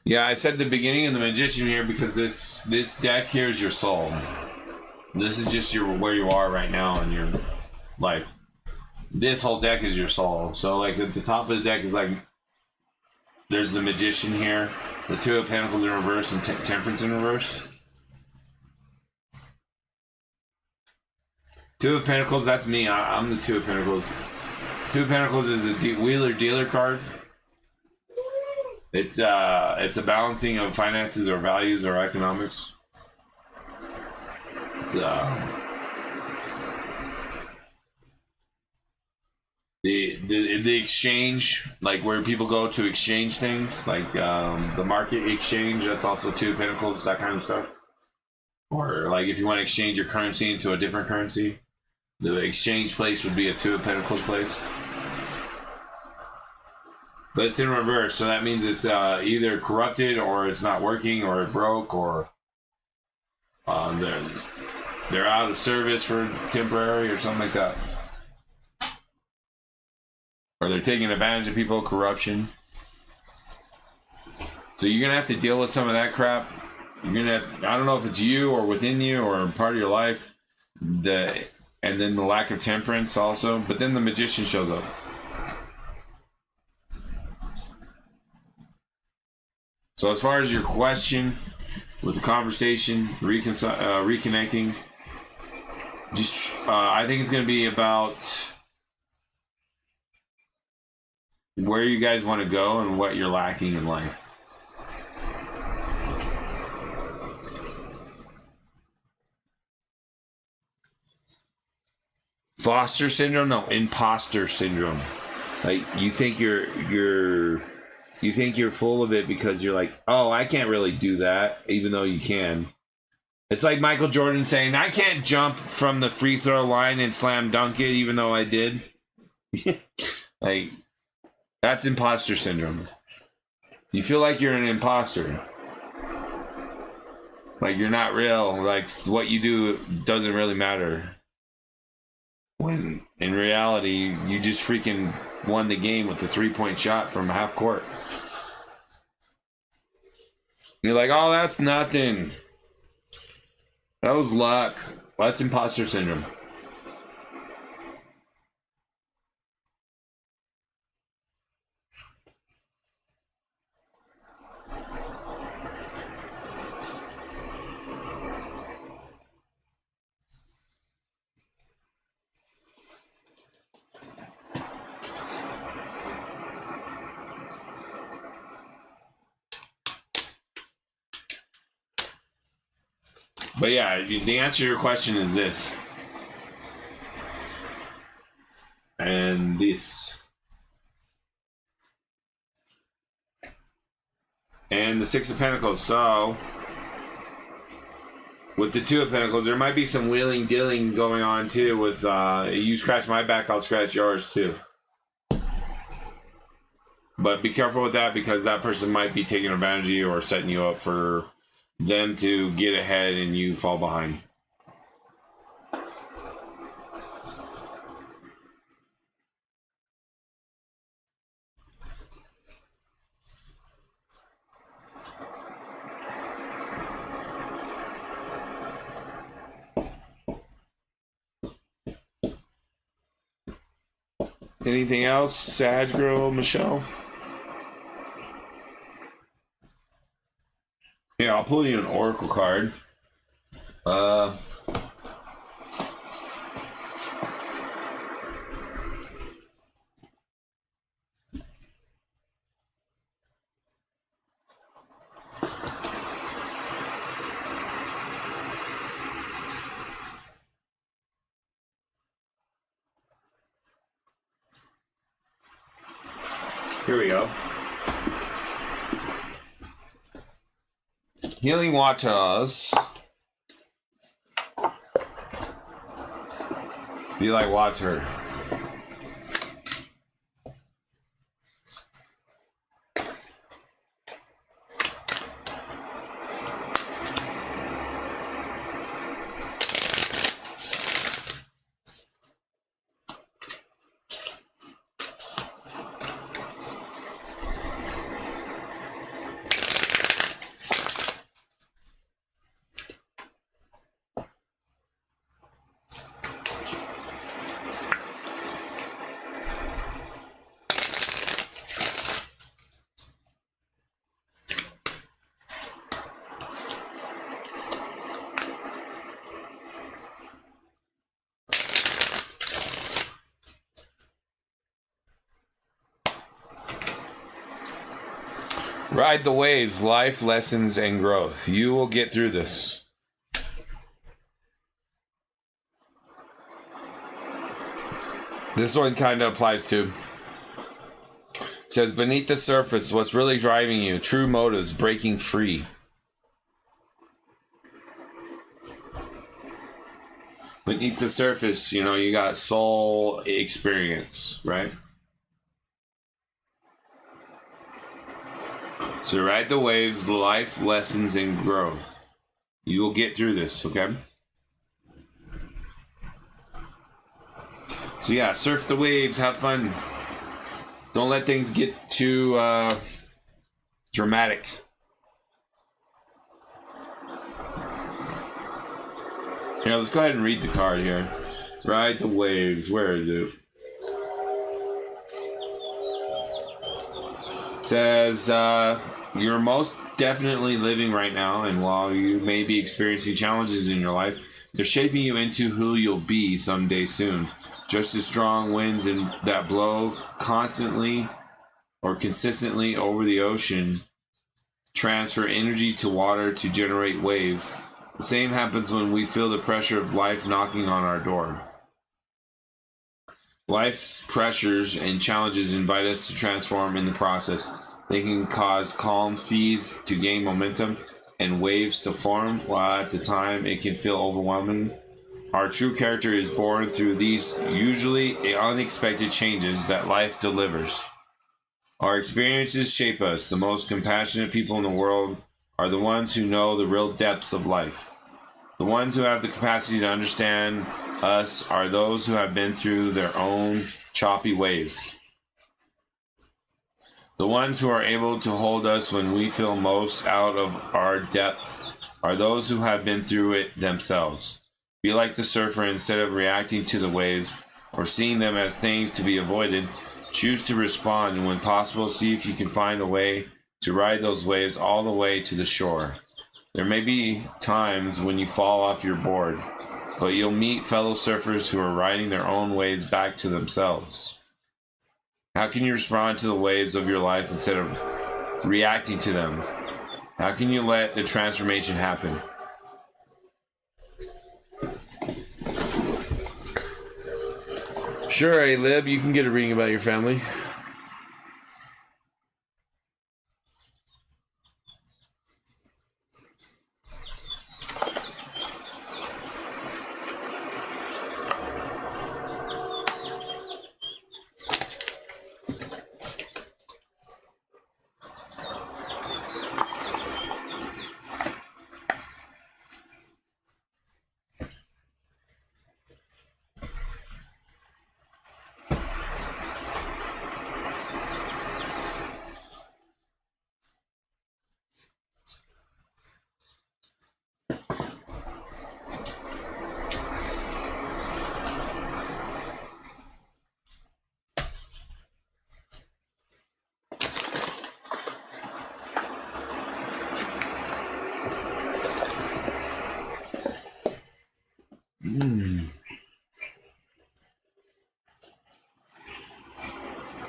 Speaker 1: Yeah, I said the beginning of the magician here because this deck here is your soul. This is just where you are right now in your life. This whole deck is your soul. So like at the top of the deck is like there's the magician here, the two of pentacles in reverse and temperance in reverse. Two of pentacles, that's me. I'm the two of pentacles. Two of pentacles is a wheeler dealer card. It's a balancing of finances or values or economics. It's the exchange, like where people go to exchange things, like the market exchange. That's also two of pentacles, that kind of stuff. Or like if you want to exchange your currency into a different currency, the exchange place would be a two of pentacles place. But it's in reverse, so that means it's either corrupted or it's not working or it broke or they're out of service for temporary or something like that. Or they're taking advantage of people, corruption. So you're gonna have to deal with some of that crap. You're gonna I don't know if it's you or within you or part of your life. And then the lack of temperance also. But then the magician shows up. So as far as your question with the conversation, reconnecting, just I think it's going to be about where you guys want to go and what you're lacking in life. Foster syndrome? No, imposter syndrome. Like you think you think you're full of it because you're like, oh, I can't really do that, even though you can. It's like Michael Jordan saying, I can't jump from the free throw line and slam dunk it, even though I did. Like, that's imposter syndrome. You feel like you're an imposter. Like you're not real. Like what you do doesn't really matter. When in reality, you just freaking won the game with the 3-point shot from half court. You're like, oh, that's nothing. That was luck. Well, that's imposter syndrome. But yeah, the answer to your question is this. And this. And the Six of Pentacles. So, with the Two of Pentacles, there might be some wheeling dealing going on too with, you scratch my back, I'll scratch yours too. But be careful with that because that person might be taking advantage of you or setting you up for them to get ahead and you fall behind. Anything else, Sag Girl, Michelle? Yeah, I'll pull you an Oracle card. Here we go. Healing waters. Be like water. Ride the waves, life lessons and growth. You will get through this. This one kind of applies to. It says, beneath the surface, what's really driving you? True motives, breaking free. Beneath the surface, you know, you got soul experience, right? So ride the waves, life lessons and growth. You will get through this, okay? So yeah, surf the waves, have fun. Don't let things get too dramatic. Yeah, let's go ahead and read the card here. Ride the waves. Where is it? It says, you're most definitely living right now, and while you may be experiencing challenges in your life, they're shaping you into who you'll be someday soon. Just as strong winds that blow constantly or consistently over the ocean transfer energy to water to generate waves, the same happens when we feel the pressure of life knocking on our door. Life's pressures and challenges invite us to transform in the process. They can cause calm seas to gain momentum and waves to form, while at the time it can feel overwhelming. Our true character is born through these usually unexpected changes that life delivers. Our experiences shape us. The most compassionate people in the world are the ones who know the real depths of life. The ones who have the capacity to understand us are those who have been through their own choppy waves. The ones who are able to hold us when we feel most out of our depth are those who have been through it themselves. Be like the surfer. Instead of reacting to the waves or seeing them as things to be avoided, choose to respond, and when possible, see if you can find a way to ride those waves all the way to the shore. There may be times when you fall off your board, but you'll meet fellow surfers who are riding their own waves back to themselves. How can you respond to the waves of your life instead of reacting to them? How can you let the transformation happen? Sure, A-Lib, you can get a reading about your family.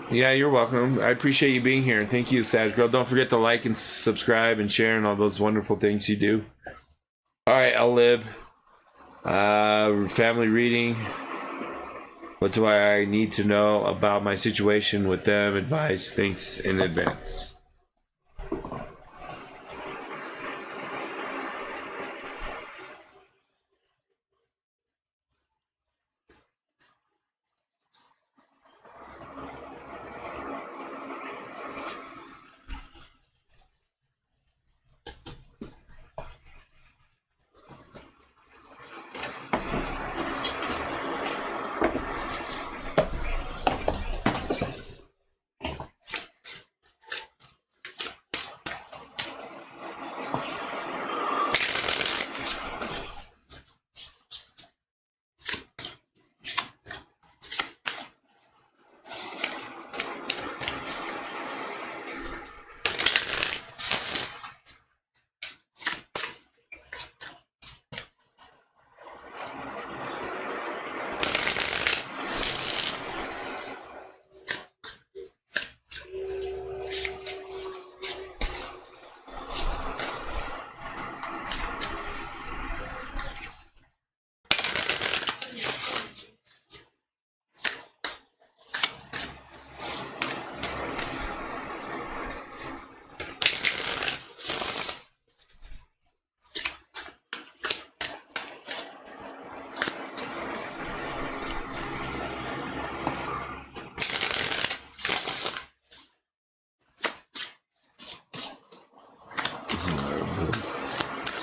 Speaker 1: Yeah, you're welcome. I appreciate you being here. Thank you, Sag Girl. Don't forget to like and subscribe and share and all those wonderful things you do. All right, I'll live. Family reading. What do I need to know about my situation with them? Advice. Thanks in advance.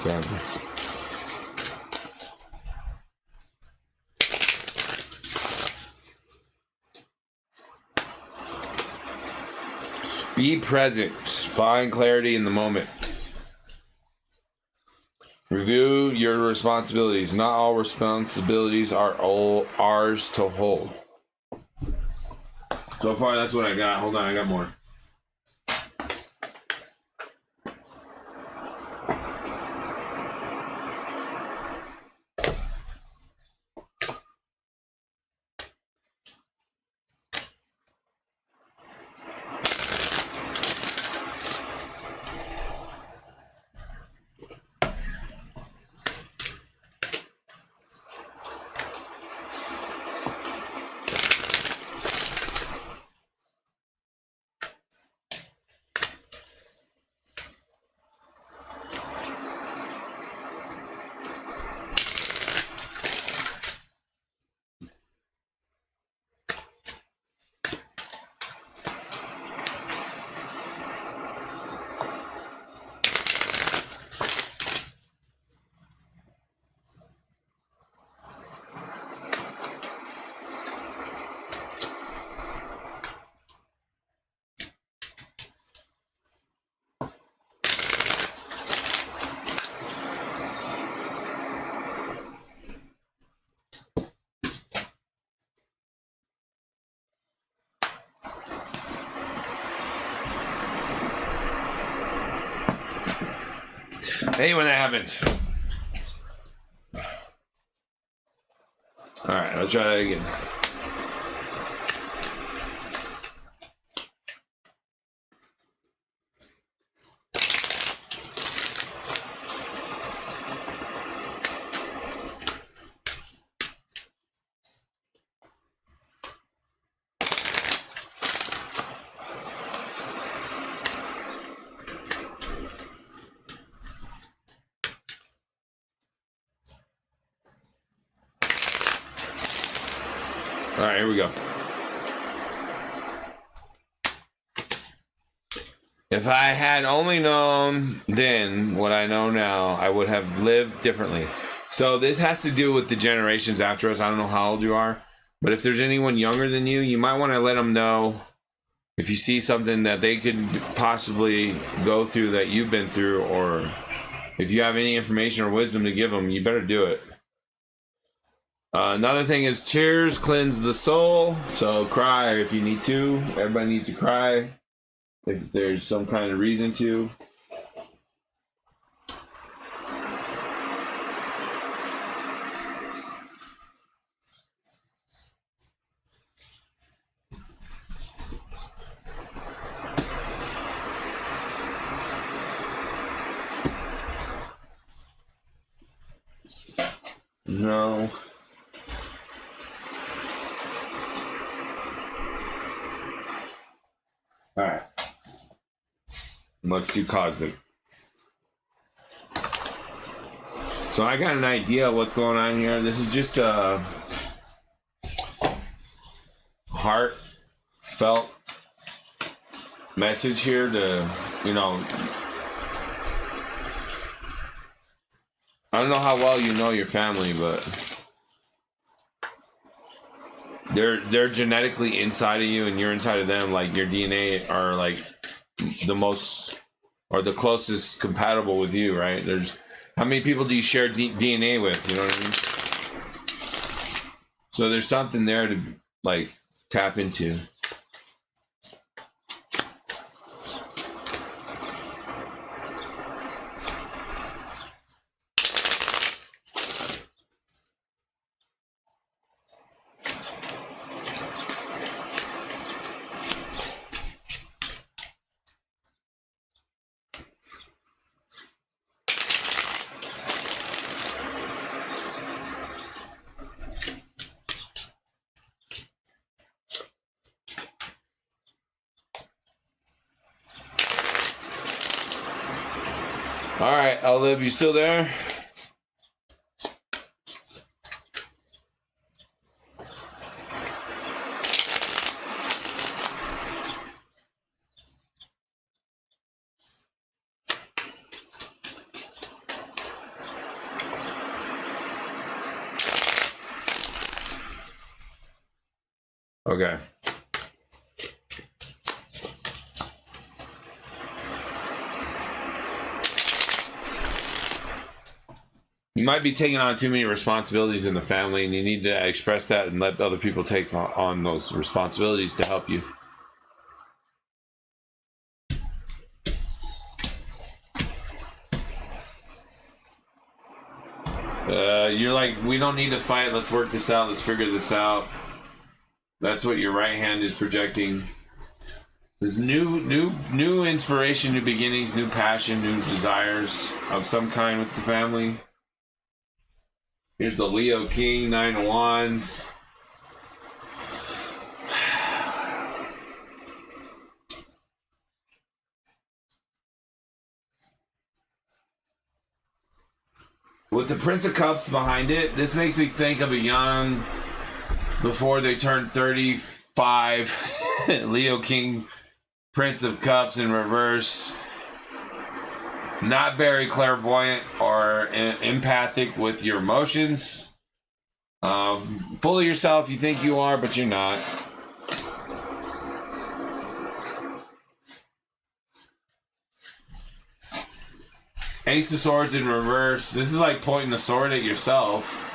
Speaker 1: Okay. Be present. Find clarity in the moment. Review your responsibilities. Not all responsibilities are all ours to hold. So far, that's what I got. Hold on, I got more. Hey, when that happens. All right, let's try that again. All right, here we go. If I had only known then what I know now, I would have lived differently. So this has to do with the generations after us. I don't know how old you are, but if there's anyone younger than you, you might want to let them know if you see something that they could possibly go through that you've been through, or if you have any information or wisdom to give them, you better do it. Another thing is tears cleanse the soul. So cry if you need to. Everybody needs to cry if there's some kind of reason to. No. All right. Let's do cosmic. So I got an idea of what's going on here. This is just a heartfelt message here to, you know, I don't know how well you know your family, but they're genetically inside of you and you're inside of them. Like your DNA are like the most or the closest compatible with you, right? There's how many people do you share DNA with? You know what I mean? So there's something there to like tap into. All right, Olive, you still there? Okay. You might be taking on too many responsibilities in the family, and you need to express that and let other people take on those responsibilities to help you. You're like, we don't need to fight. Let's work this out. Let's figure this out. That's what your right hand is projecting. There's new inspiration, new beginnings, new passion, new desires of some kind with the family. Here's the Leo King, 9 of Wands. With the Prince of Cups behind it, this makes me think of a young, before they turned 35, Leo King, Prince of Cups in reverse. Not very clairvoyant or empathic with your emotions. Full of yourself, you think you are, but you're not. Ace of Swords in reverse. This is like pointing the sword at yourself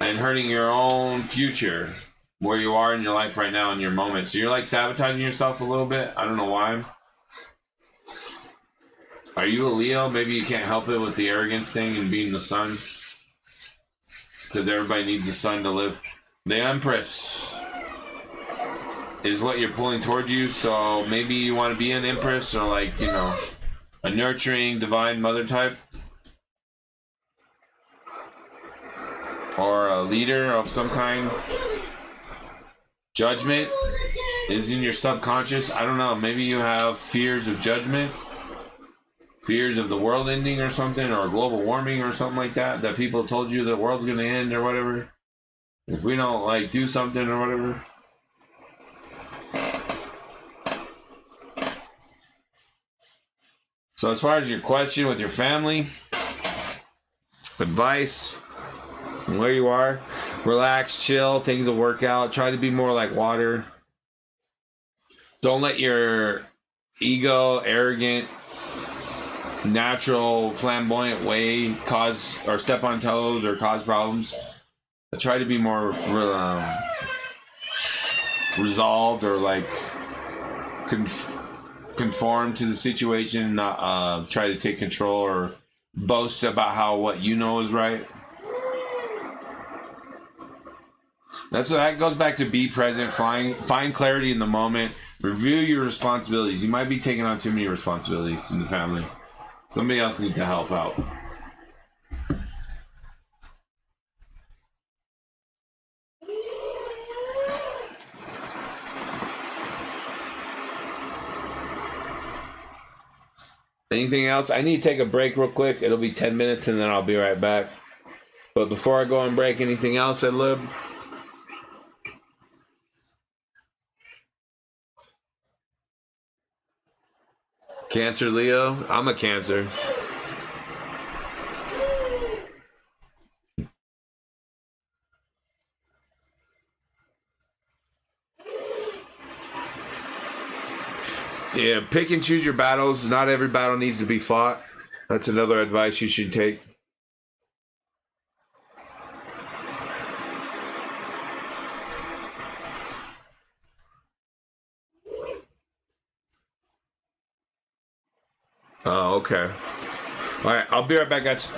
Speaker 1: and hurting your own future, where you are in your life right now in your moment. So you're like sabotaging yourself a little bit. I don't know why. Are you a Leo? Maybe you can't help it with the arrogance thing and being the sun, because everybody needs the sun to live. The Empress is what you're pulling toward you. So maybe you want to be an Empress, or like, you know, a nurturing divine mother type, or a leader of some kind. Judgment is in your subconscious. I don't know, maybe you have fears of judgment, fears of the world ending or something, or global warming or something like that, that people told you the world's gonna end or whatever if we don't like do something or whatever. So as far as your question with your family, advice, where you are, relax, chill, things will work out. Try to be more like water. Don't let your ego, arrogant, natural, flamboyant way cause or step on toes or cause problems. Try to be more resolved, or like conform to the situation, not try to take control or boast about how what you know is right. That goes back to be present, find clarity in the moment, review your responsibilities. You might be taking on too many responsibilities in the family. Somebody else needs to help out. Anything else? I need to take a break real quick. It'll be 10 minutes and then I'll be right back. But before I go on break, anything else, Lib? Cancer, Leo? I'm a Cancer. Yeah, pick and choose your battles. Not every battle needs to be fought. That's another advice you should take. Oh, okay. All right, I'll be right back, guys.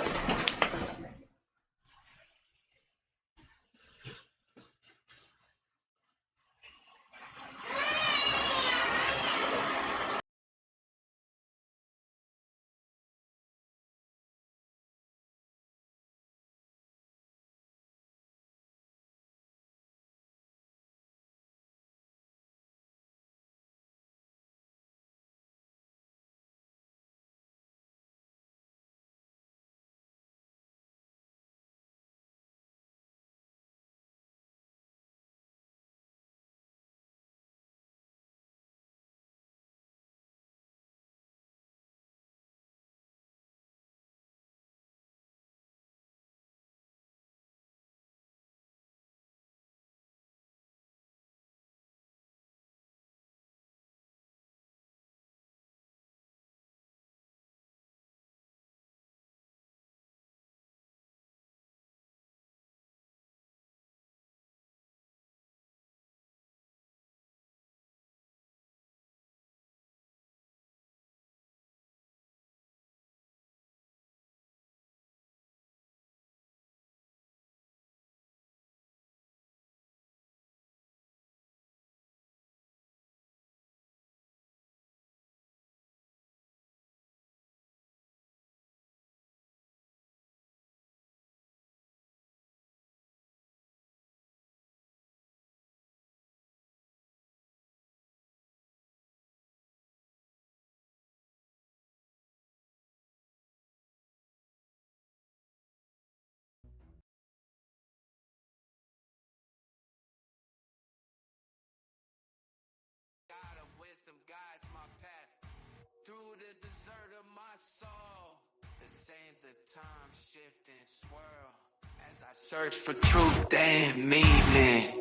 Speaker 5: Search for truth and meaning.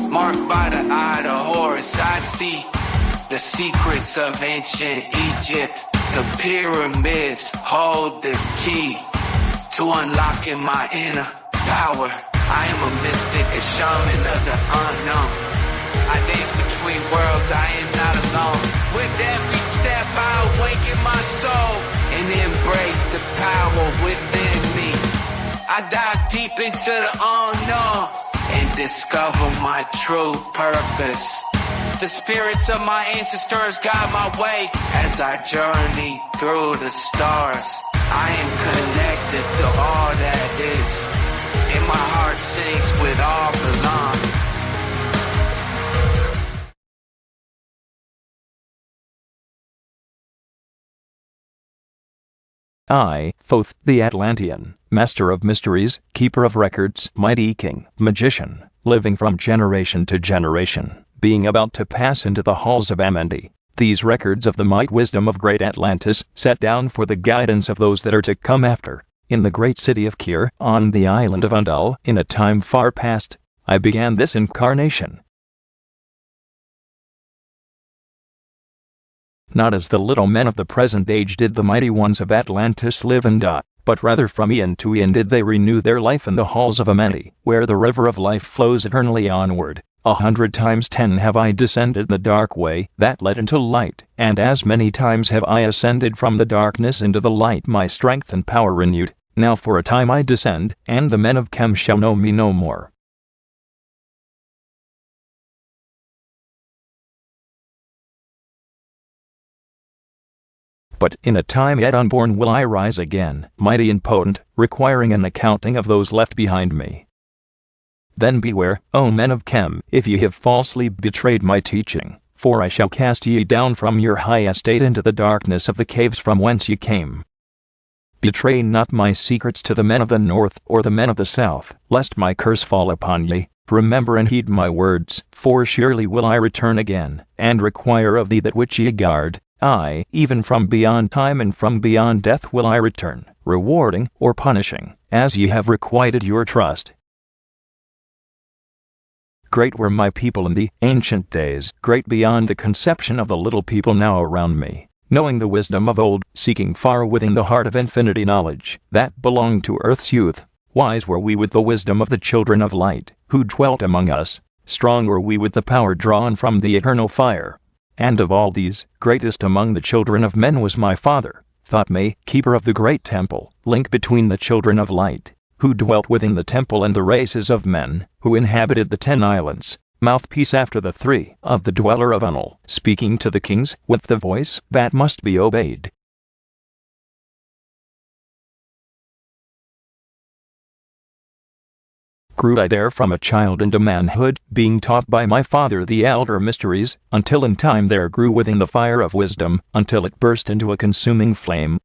Speaker 5: Marked by the eye of Horus, I see the secrets of ancient Egypt. The pyramids hold the key to unlocking my inner power. I am a mystic, a shaman of the unknown. I dance between worlds, I am not alone. With every step I awaken my soul and embrace the power within me. I dive deep into the unknown and discover my true purpose. The spirits of my ancestors guide my way as I journey through the stars. I am connected to all that is, and my heart sings with all belong.
Speaker 6: I, Thoth, the Atlantean, master of mysteries, keeper of records, mighty king, magician, living from generation to generation, being about to pass into the halls of Amendi. These records of the might wisdom of great Atlantis, set down for the guidance of those that are to come after. In the great city of Kir, on the island of Undul, in a time far past, I began this incarnation. Not as the little men of the present age did the mighty ones of Atlantis live and die, but rather from eon to eon did they renew their life in the halls of Amendi, where the river of life flows eternally onward. 100 times 10 have I descended the dark way that led into light, and as many times have I ascended from the darkness into the light, my strength and power renewed. Now for a time I descend, and the men of Chem shall know me no more. But in a time yet unborn will I rise again, mighty and potent, requiring an accounting of those left behind me. Then beware, O men of Chem, if ye have falsely betrayed my teaching, for I shall cast ye down from your high estate into the darkness of the caves from whence ye came. Betray not my secrets to the men of the north or the men of the south, lest my curse fall upon ye. Remember and heed my words, for surely will I return again, and require of thee that which ye guard. I, even from beyond time and from beyond death will I return, rewarding or punishing, as ye have requited your trust. Great were my people in the ancient days, great beyond the conception of the little people now around me, knowing the wisdom of old, seeking far within the heart of infinity knowledge, that belonged to earth's youth. Wise were we with the wisdom of the children of light, who dwelt among us, strong were we with the power drawn from the eternal fire. And of all these, greatest among the children of men was my father, Thothme, keeper of the great temple, link between the children of light, who dwelt within the temple and the races of men, who inhabited the 10 islands, mouthpiece after the 3 of the dweller of Undul, speaking to the kings with the voice that must be obeyed. Grew I there from a child into manhood, being taught by my father the elder mysteries, until in time there grew within the fire of wisdom, until it burst into a consuming flame.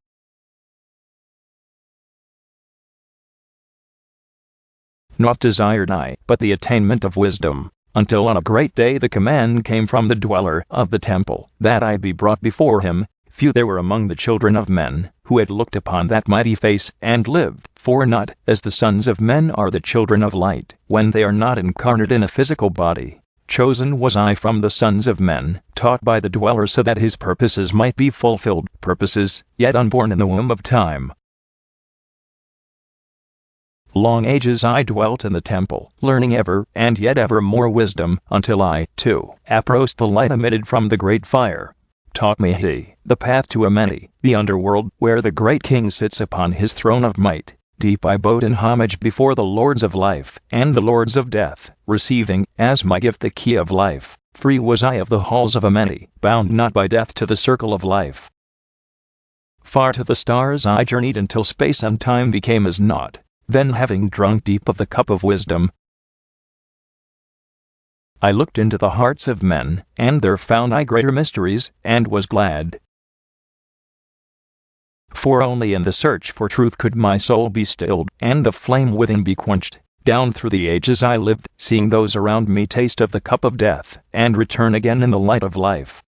Speaker 6: Naught desired I, but the attainment of wisdom, until on a great day the command came from the dweller of the temple, that I be brought before him. Few there were among the children of men, who had looked upon that mighty face, and lived, for not, as the sons of men are the children of light, when they are not incarnate in a physical body. Chosen was I from the sons of men, taught by the dweller so that his purposes might be fulfilled, purposes, yet unborn in the womb of time. Long ages I dwelt in the temple, learning ever and yet ever more wisdom, until I, too, approached the light emitted from the great fire. Taught me he, the path to Amendi, the underworld, where the great king sits upon his throne of might. Deep I bowed in homage before the lords of life, and the lords of death, receiving, as my gift the key of life. Free was I of the halls of Amendi, bound not by death to the circle of life. Far to the stars I journeyed until space and time became as naught. Then having drunk deep of the cup of wisdom, I looked into the hearts of men, and there found I greater mysteries, and was glad. For only in the search for truth could my soul be stilled, and the flame within be quenched. Down through the ages I lived, seeing those around me taste of the cup of death, and return again in the light of life.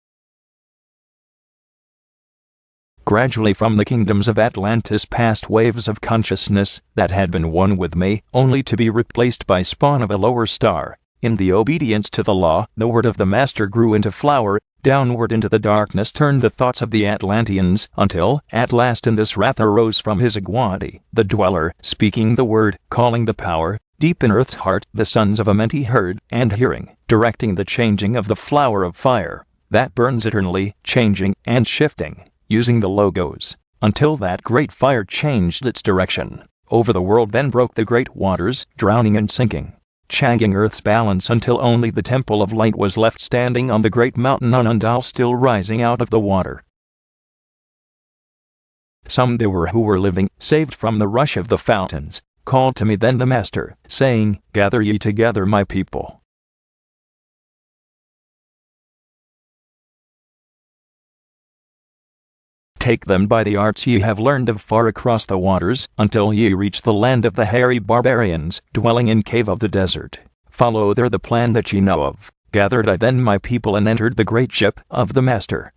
Speaker 6: Gradually from the kingdoms of Atlantis passed waves of consciousness that had been one with me, only to be replaced by spawn of a lower star. In the obedience to the law, the word of the Master grew into flower, downward into the darkness turned the thoughts of the Atlanteans, until, at last in this wrath arose from his Iguanti, the dweller, speaking the word, calling the power, deep in earth's heart, the sons of Amenti heard, and hearing, directing the changing of the flower of fire, that burns eternally, changing, and shifting, using the logos, until that great fire changed its direction. Over the world then broke the great waters, drowning and sinking, changing earth's balance until only the temple of light was left standing on the great mountain Anundal still rising out of the water. Some there were who were living, saved from the rush of the fountains, called to me then the Master, saying, "Gather ye together my people. Take them by the arts ye have learned of far across the waters, until ye reach the land of the hairy barbarians, dwelling in cave of the desert. Follow there the plan that ye know of." Gathered I then my people and entered the great ship of the Master.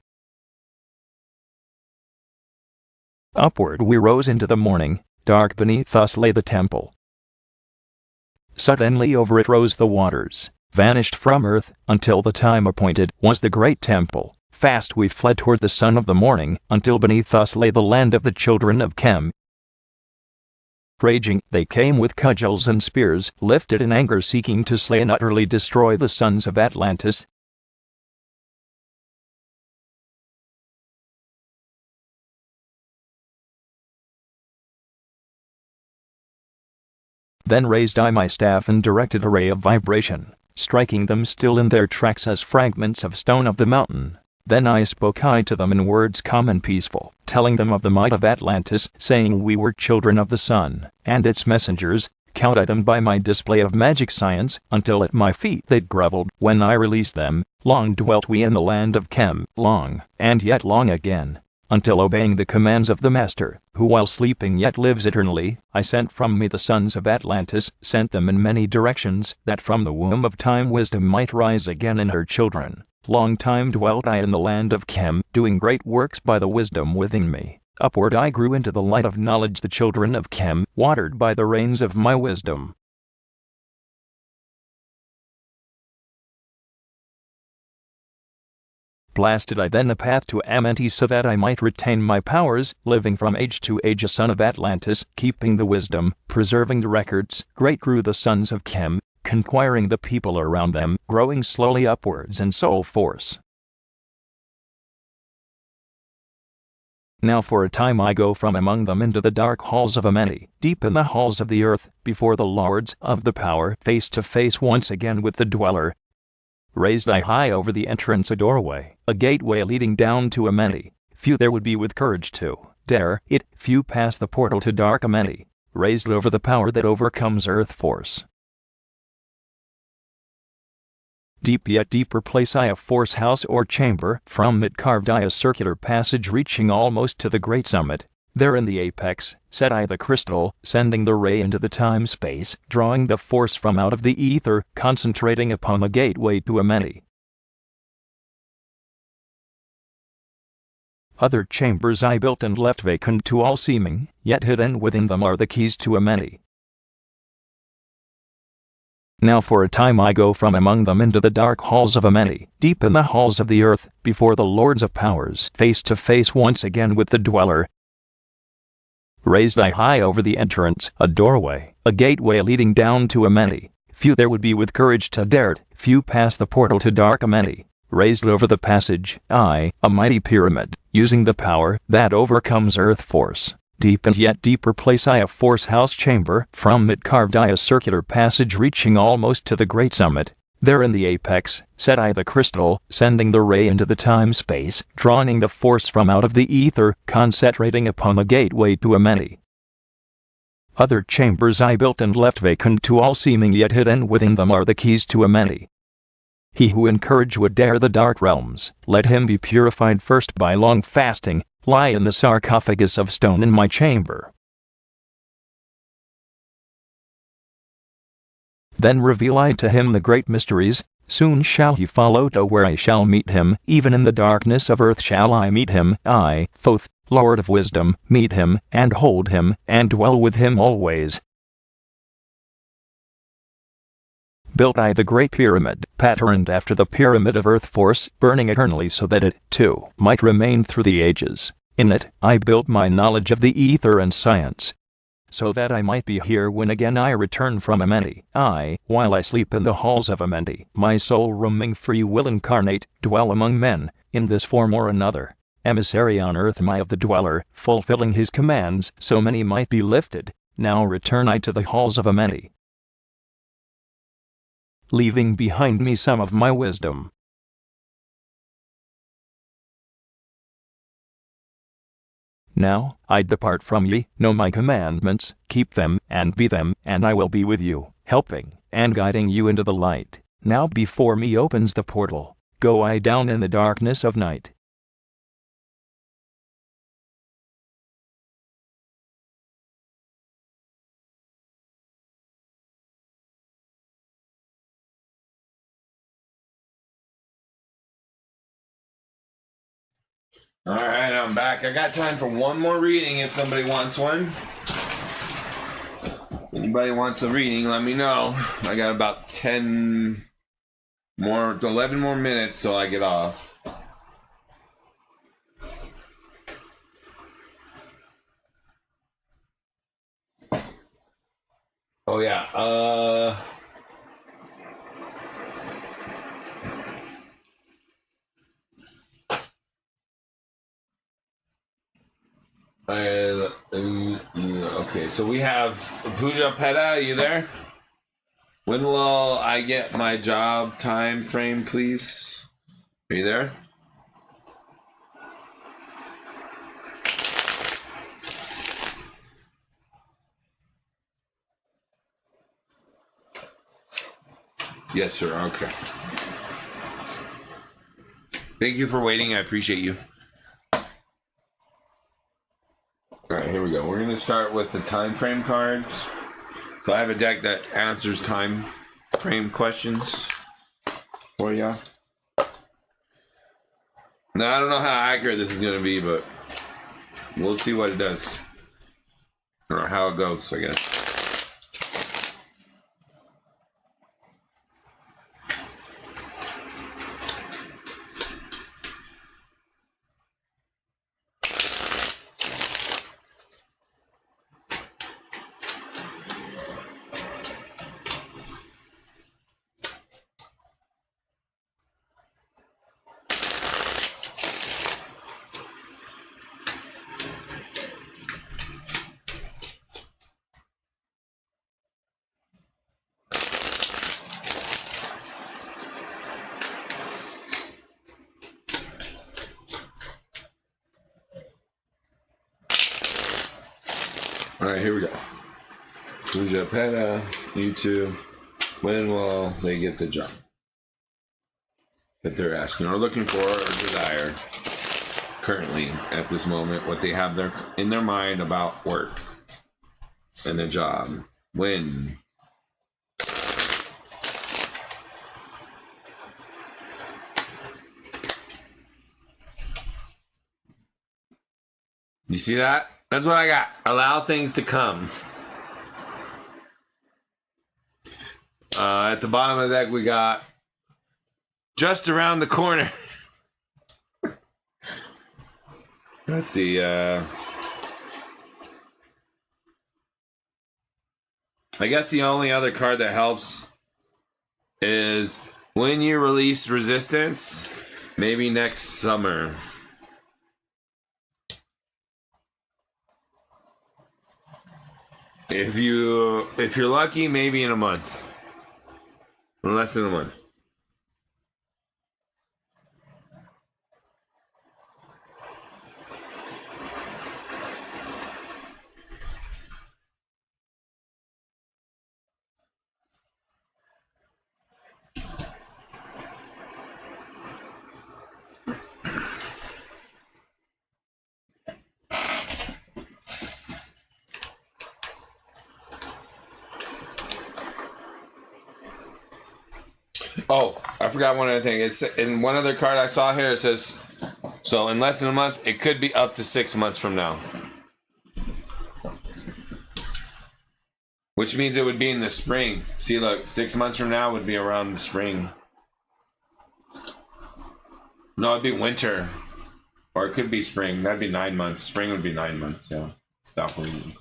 Speaker 6: Upward we rose into the morning, dark beneath us lay the temple. Suddenly over it rose the waters, vanished from earth, until the time appointed was the great temple. Fast we fled toward the sun of the morning, until beneath us lay the land of the children of Chem. Raging, they came with cudgels and spears, lifted in anger seeking to slay and utterly destroy the sons of Atlantis. Then raised I my staff and directed a ray of vibration, striking them still in their tracks as fragments of stone of the mountain. Then I spoke I to them in words calm and peaceful, telling them of the might of Atlantis, saying we were children of the sun, and its messengers. Count I them by my display of magic science, until at my feet they grovelled. When I released them, long dwelt we in the land of Chem, long, and yet long again, until obeying the commands of the Master, who while sleeping yet lives eternally, I sent from me the sons of Atlantis, sent them in many directions, that from the womb of time wisdom might rise again in her children. Long time dwelt I in the land of Chem, doing great works by the wisdom within me. Upward I grew into the light of knowledge, the children of Chem, watered by the rains of my wisdom. Blasted I then a path to Amenti so that I might retain my powers, living from age to age a son of Atlantis, keeping the wisdom, preserving the records. Great grew the sons of Chem, conquiring the people around them, growing slowly upwards in soul force. Now for a time I go from among them into the dark halls of Amenti, deep in the halls of the earth, before the lords of the power, face to face once again with the dweller. Raised I high over the entrance a doorway, a gateway leading down to Amenti. Few there would be with courage to dare it, few pass the portal to dark Amenti. Raised over the power that overcomes earth force. Deep yet deeper place I a force house or chamber, from it carved I a circular passage reaching almost to the great summit. There in the apex, set I the crystal, sending the ray into the time-space, drawing the force from out of the ether, concentrating upon the gateway to Amenti. Other chambers I built and left vacant to all seeming, yet hidden within them are the keys to Amenti. Now for a time I go from among them into the dark halls of Amenti, deep in the halls of the earth, before the lords of powers, face to face once again with the dweller. Raised I high over the entrance, a doorway, a gateway leading down to Amenti. Few there would be with courage to dare it, few pass the portal to dark Amenti. Raised over the passage, I, a mighty pyramid, using the power that overcomes earth force. Deep and yet deeper place I a force house chamber, from it carved I a circular passage reaching almost to the great summit. There in the apex, set I the crystal, sending the ray into the time-space, drawing the force from out of the ether, concentrating upon the gateway to Amenti. Other chambers I built and left vacant to all seeming, yet hidden within them are the keys to Amenti. He who in courage would dare the dark realms, let him be purified first by long fasting. Lie in the sarcophagus of stone in my chamber. Then reveal I to him the great mysteries. Soon shall he follow to where I shall meet him, even in the darkness of earth shall I meet him. I, Thoth, Lord of wisdom, meet him, and hold him, and dwell with him always. Built I the great pyramid, patterned after the pyramid of earth force, burning eternally so that it, too, might remain through the ages. In it, I built my knowledge of the ether and science, so that I might be here when again I return from Amenti. While I sleep in the halls of Amenti, my soul roaming free will incarnate, dwell among men, in this form or another. Emissary on earth am I of the dweller, fulfilling his commands, so many might be lifted. Now return I to the halls of Amenti, leaving behind me some of my wisdom. Now, I depart from ye, know my commandments, keep them, and I will be with you, helping, and guiding you into the light. Now before me opens the portal, go I down in the darkness of night.
Speaker 1: All right, I'm back. I got time for one more reading if somebody wants one. Anybody wants a reading, let me know. I got about 11 more minutes till I get off. Oh yeah, okay, so we have Pooja Peta, are you there? When will I get my job time frame, please? Are you there? Yes, sir. Okay. Thank you for waiting. I appreciate you. All right, here we go. We're going to start with the time frame cards. So I have a deck that answers time frame questions for you. Now, I don't know how accurate this is going to be, but we'll see what it does. Or how it goes, I guess. All right, here we go. Pooja Peta, you two. When will they get the job that they're asking or looking for or desire currently at this moment? What they have in their mind about work and their job. When? You see that? That's what I got. Allow things to come. At the bottom of the deck, we got just around the corner. Let's see. I guess the only other card that helps is when you release resistance, maybe next summer. If you're lucky, maybe in a month. Less than a month. Oh, I forgot one other thing. It's in one other card I saw here. It says So in less than a month, it could be up to 6 months from now. Which means it would be in the spring. See, look, 6 months from now would be around the spring. No, it'd be winter. Or it could be spring. That'd be 9 months. Spring would be 9 months, yeah. Stop moving.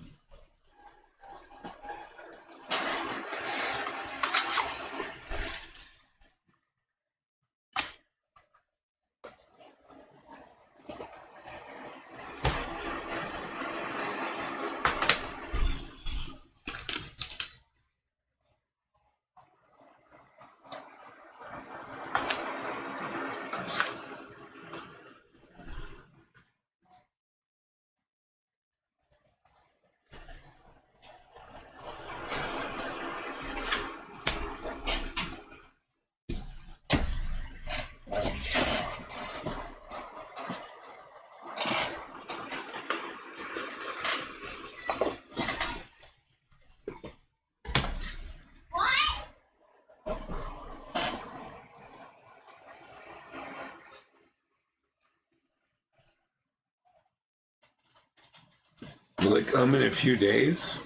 Speaker 1: Will it come in a few days?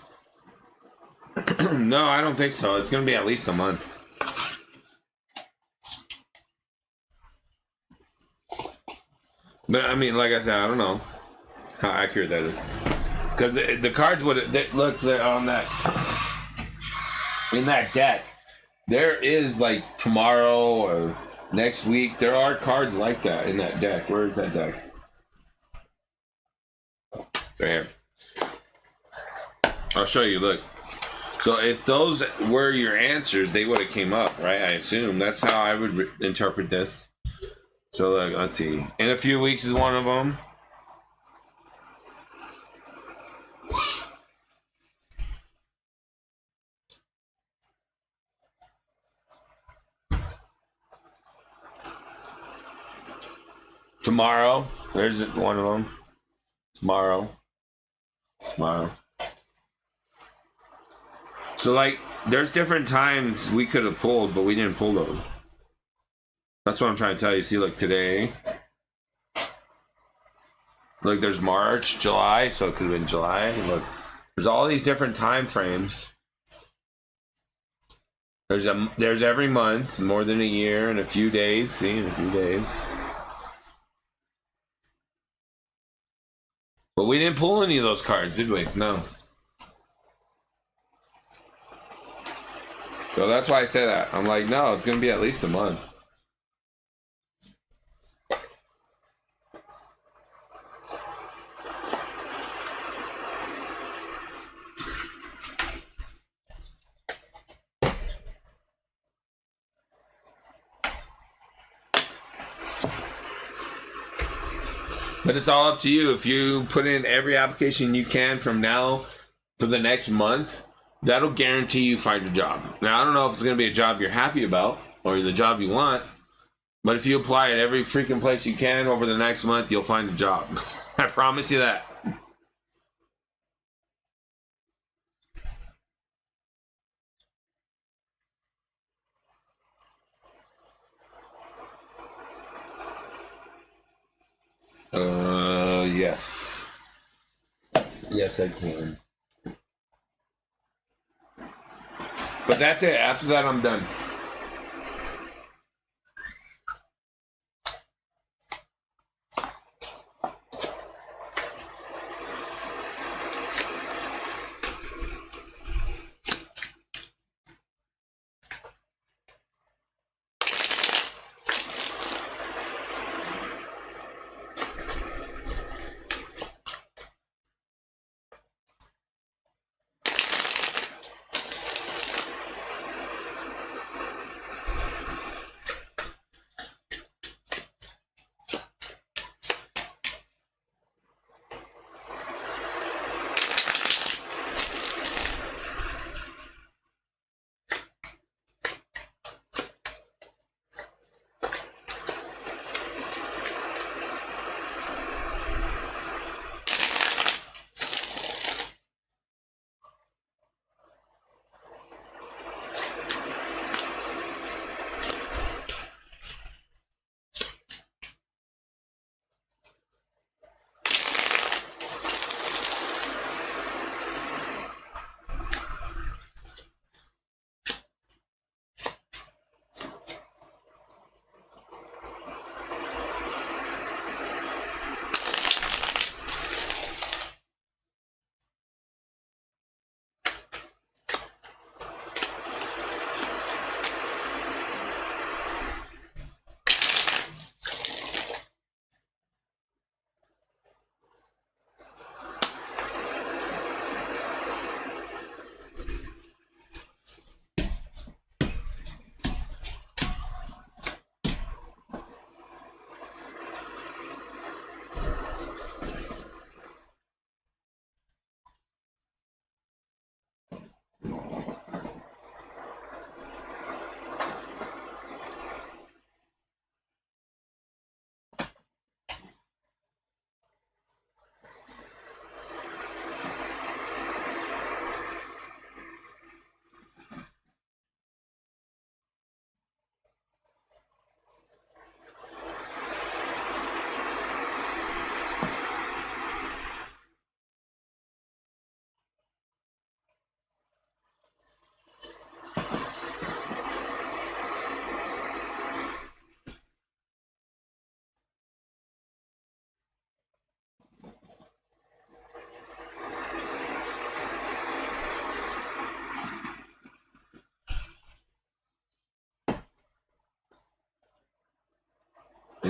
Speaker 1: No, I don't think so. It's going to be at least a month. But I mean, like I said, I don't know how accurate that is. Because the cards would look on that in that deck. There is like tomorrow or next week. There are cards like that in that deck. Where is that deck? It's right here. I'll show you. Look. So if those were your answers, they would have came up, right? I assume that's how I would interpret this. So look, let's see. In a few weeks is one of them. Tomorrow, there's one of them. Tomorrow. So like, there's different times we could have pulled, but we didn't pull those. That's what I'm trying to tell you. See, look, today. Look, there's March, July, so it could have been July. Look, there's all these different time frames. There's every month, more than a year, and a few days. See, in a few days. But we didn't pull any of those cards, did we? No. So that's why I say that. I'm like, no, it's going to be at least a month. But it's all up to you. If you put in every application you can from now for the next month, that'll guarantee you find a job. Now, I don't know if it's going to be a job you're happy about or the job you want, but if you apply at every freaking place you can over the next month, you'll find a job. I promise you that. Yes. Yes, I can. But that's it. After that, I'm done.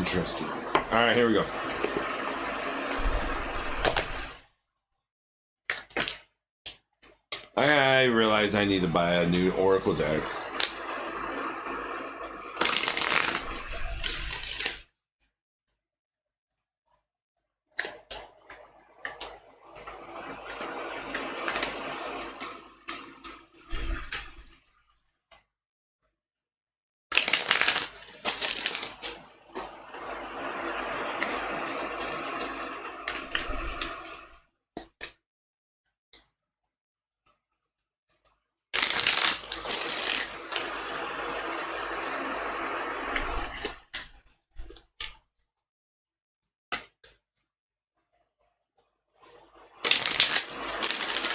Speaker 1: Interesting. All right, here we go. I realized I need to buy a new Oracle deck.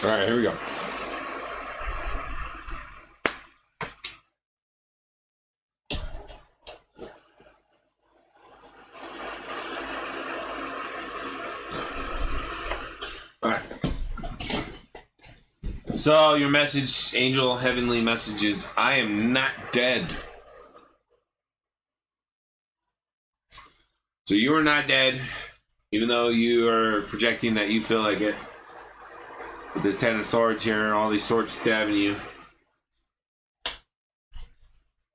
Speaker 1: All right, here we go. All right. So your message, angel, heavenly message is, I am not dead. So you are not dead, even though you are projecting that you feel like it. With this Ten of Swords here, all these swords stabbing you.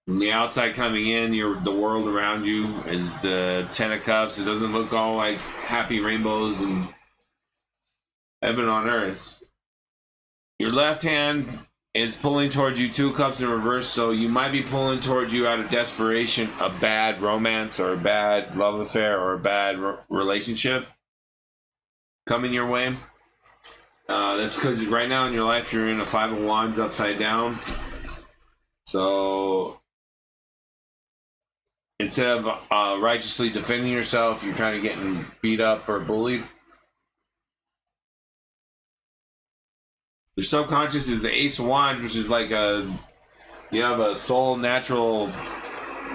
Speaker 1: From the outside coming in, the world around you is the Ten of Cups. It doesn't look all like happy rainbows and heaven on earth. Your left hand is pulling towards you, Two Cups in reverse, so you might be pulling towards you out of desperation, a bad romance or a bad love affair or a bad relationship coming your way. That's because right now in your life you're in a Five of Wands upside down. So instead of righteously defending yourself, you're kind of getting beat up or bullied. Your subconscious is the Ace of Wands, which is like you have a soul natural,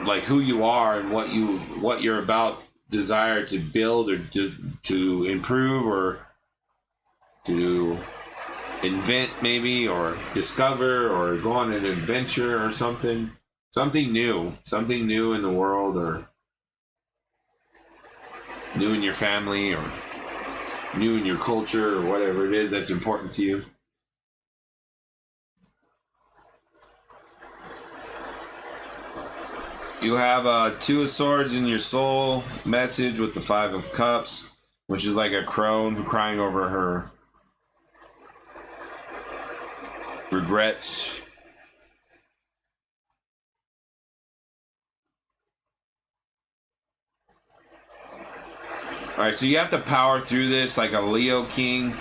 Speaker 1: like who you are and what you're about, desire to build or to improve or to invent maybe, or discover, or go on an adventure or something new in the world, or new in your family, or new in your culture, or whatever it is that's important to you. You have Two of Swords in your soul message with the Five of Cups, which is like a crone crying over her regrets. Alright, so you have to power through this like a Leo King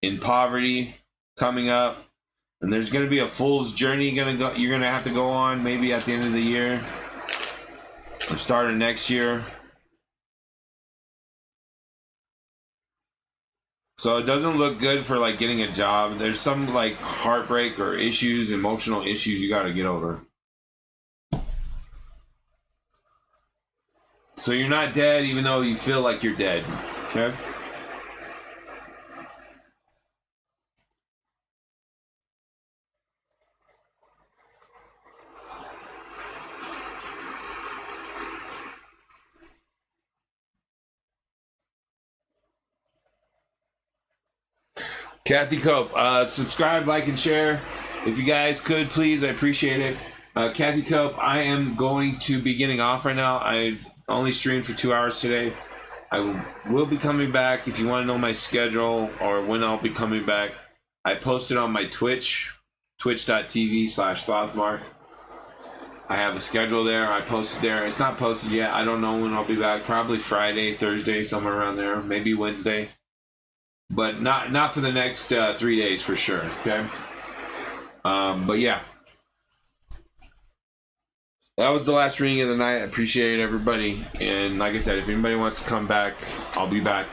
Speaker 1: in poverty coming up. And there's going to be a fool's journey you're going to have to go on maybe at the end of the year or start of next year. So it doesn't look good for like getting a job. There's some like heartbreak or issues, emotional issues you got to get over. So you're not dead even though you feel like you're dead. Okay? Kathy Cope, subscribe, like, and share. If you guys could, please, I appreciate it. Kathy Cope, I am going to be getting off right now. I only streamed for 2 hours today. I will be coming back. If you want to know my schedule or when I'll be coming back, I posted on my Twitch, twitch.tv/THOTHMARK. I have a schedule there. I posted there. It's not posted yet. I don't know when I'll be back. Probably Friday, Thursday, somewhere around there. Maybe Wednesday. But not for the next 3 days for sure, okay? But yeah. That was the last reading of the night. I appreciate everybody. And like I said, if anybody wants to come back, I'll be back.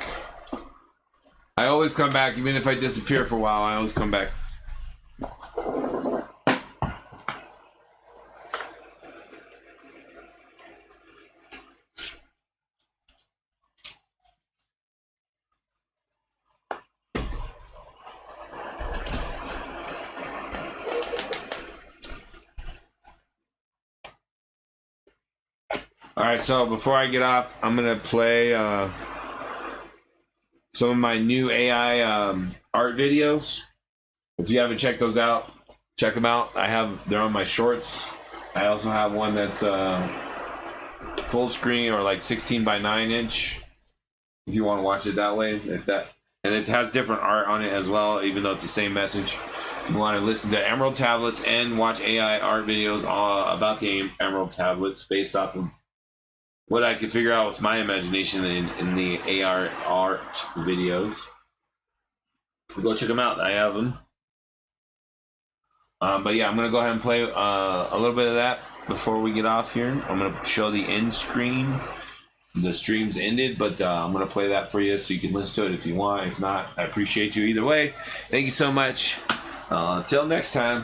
Speaker 1: I always come back. Even if I disappear for a while, I always come back. Alright, so before I get off, I'm gonna play some of my new AI art videos. If you haven't checked those out, check them out. They're on my shorts. I also have one that's full screen or like 16 by 9 inch. If you want to watch it that way, and it has different art on it as well, even though it's the same message. If you want to listen to Emerald Tablets and watch AI art videos about the Emerald Tablets based off of what I could figure out with my imagination in the AR art videos, go check them out. I have them. But yeah, I'm going to go ahead and play a little bit of that before we get off here. I'm going to show the end screen. The stream's ended, but I'm going to play that for you so you can listen to it if you want. If not, I appreciate you either way. Thank you so much. Until next time.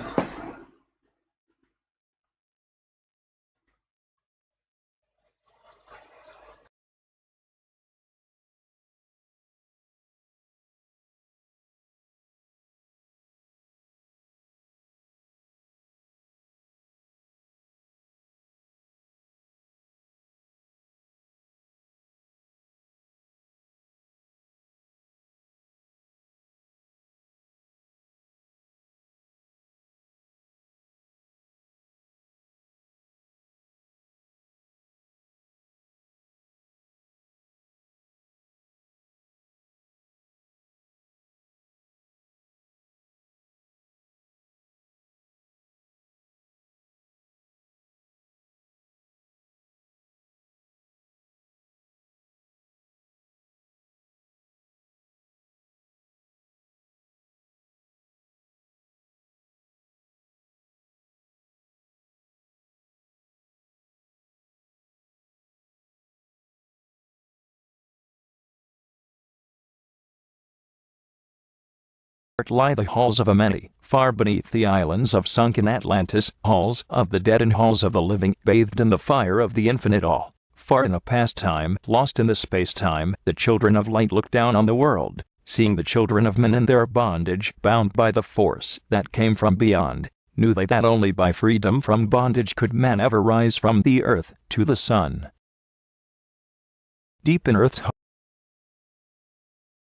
Speaker 6: Lie the halls of Amenti, far beneath the islands of sunken Atlantis, halls of the dead and halls of the living, bathed in the fire of the infinite all. Far in a past time, lost in the space-time, the children of light looked down on the world, seeing the children of men in their bondage, bound by the force that came from beyond. Knew they that only by freedom from bondage could man ever rise from the earth to the sun. Deep in earth's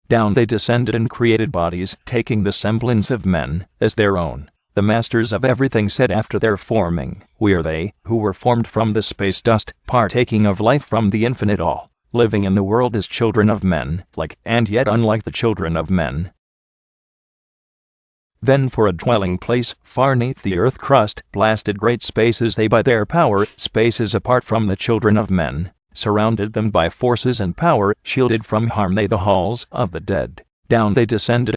Speaker 6: down they descended and created bodies, taking the semblance of men as their own. The masters of everything said after their forming, "We are they, who were formed from the space dust, partaking of life from the infinite all, living in the world as children of men, like and yet unlike the children of men." Then for a dwelling place, far neath the earth crust, blasted great spaces they by their power, spaces apart from the children of men. Surrounded them by forces and power, shielded from harm they the halls of the dead. Down they descended.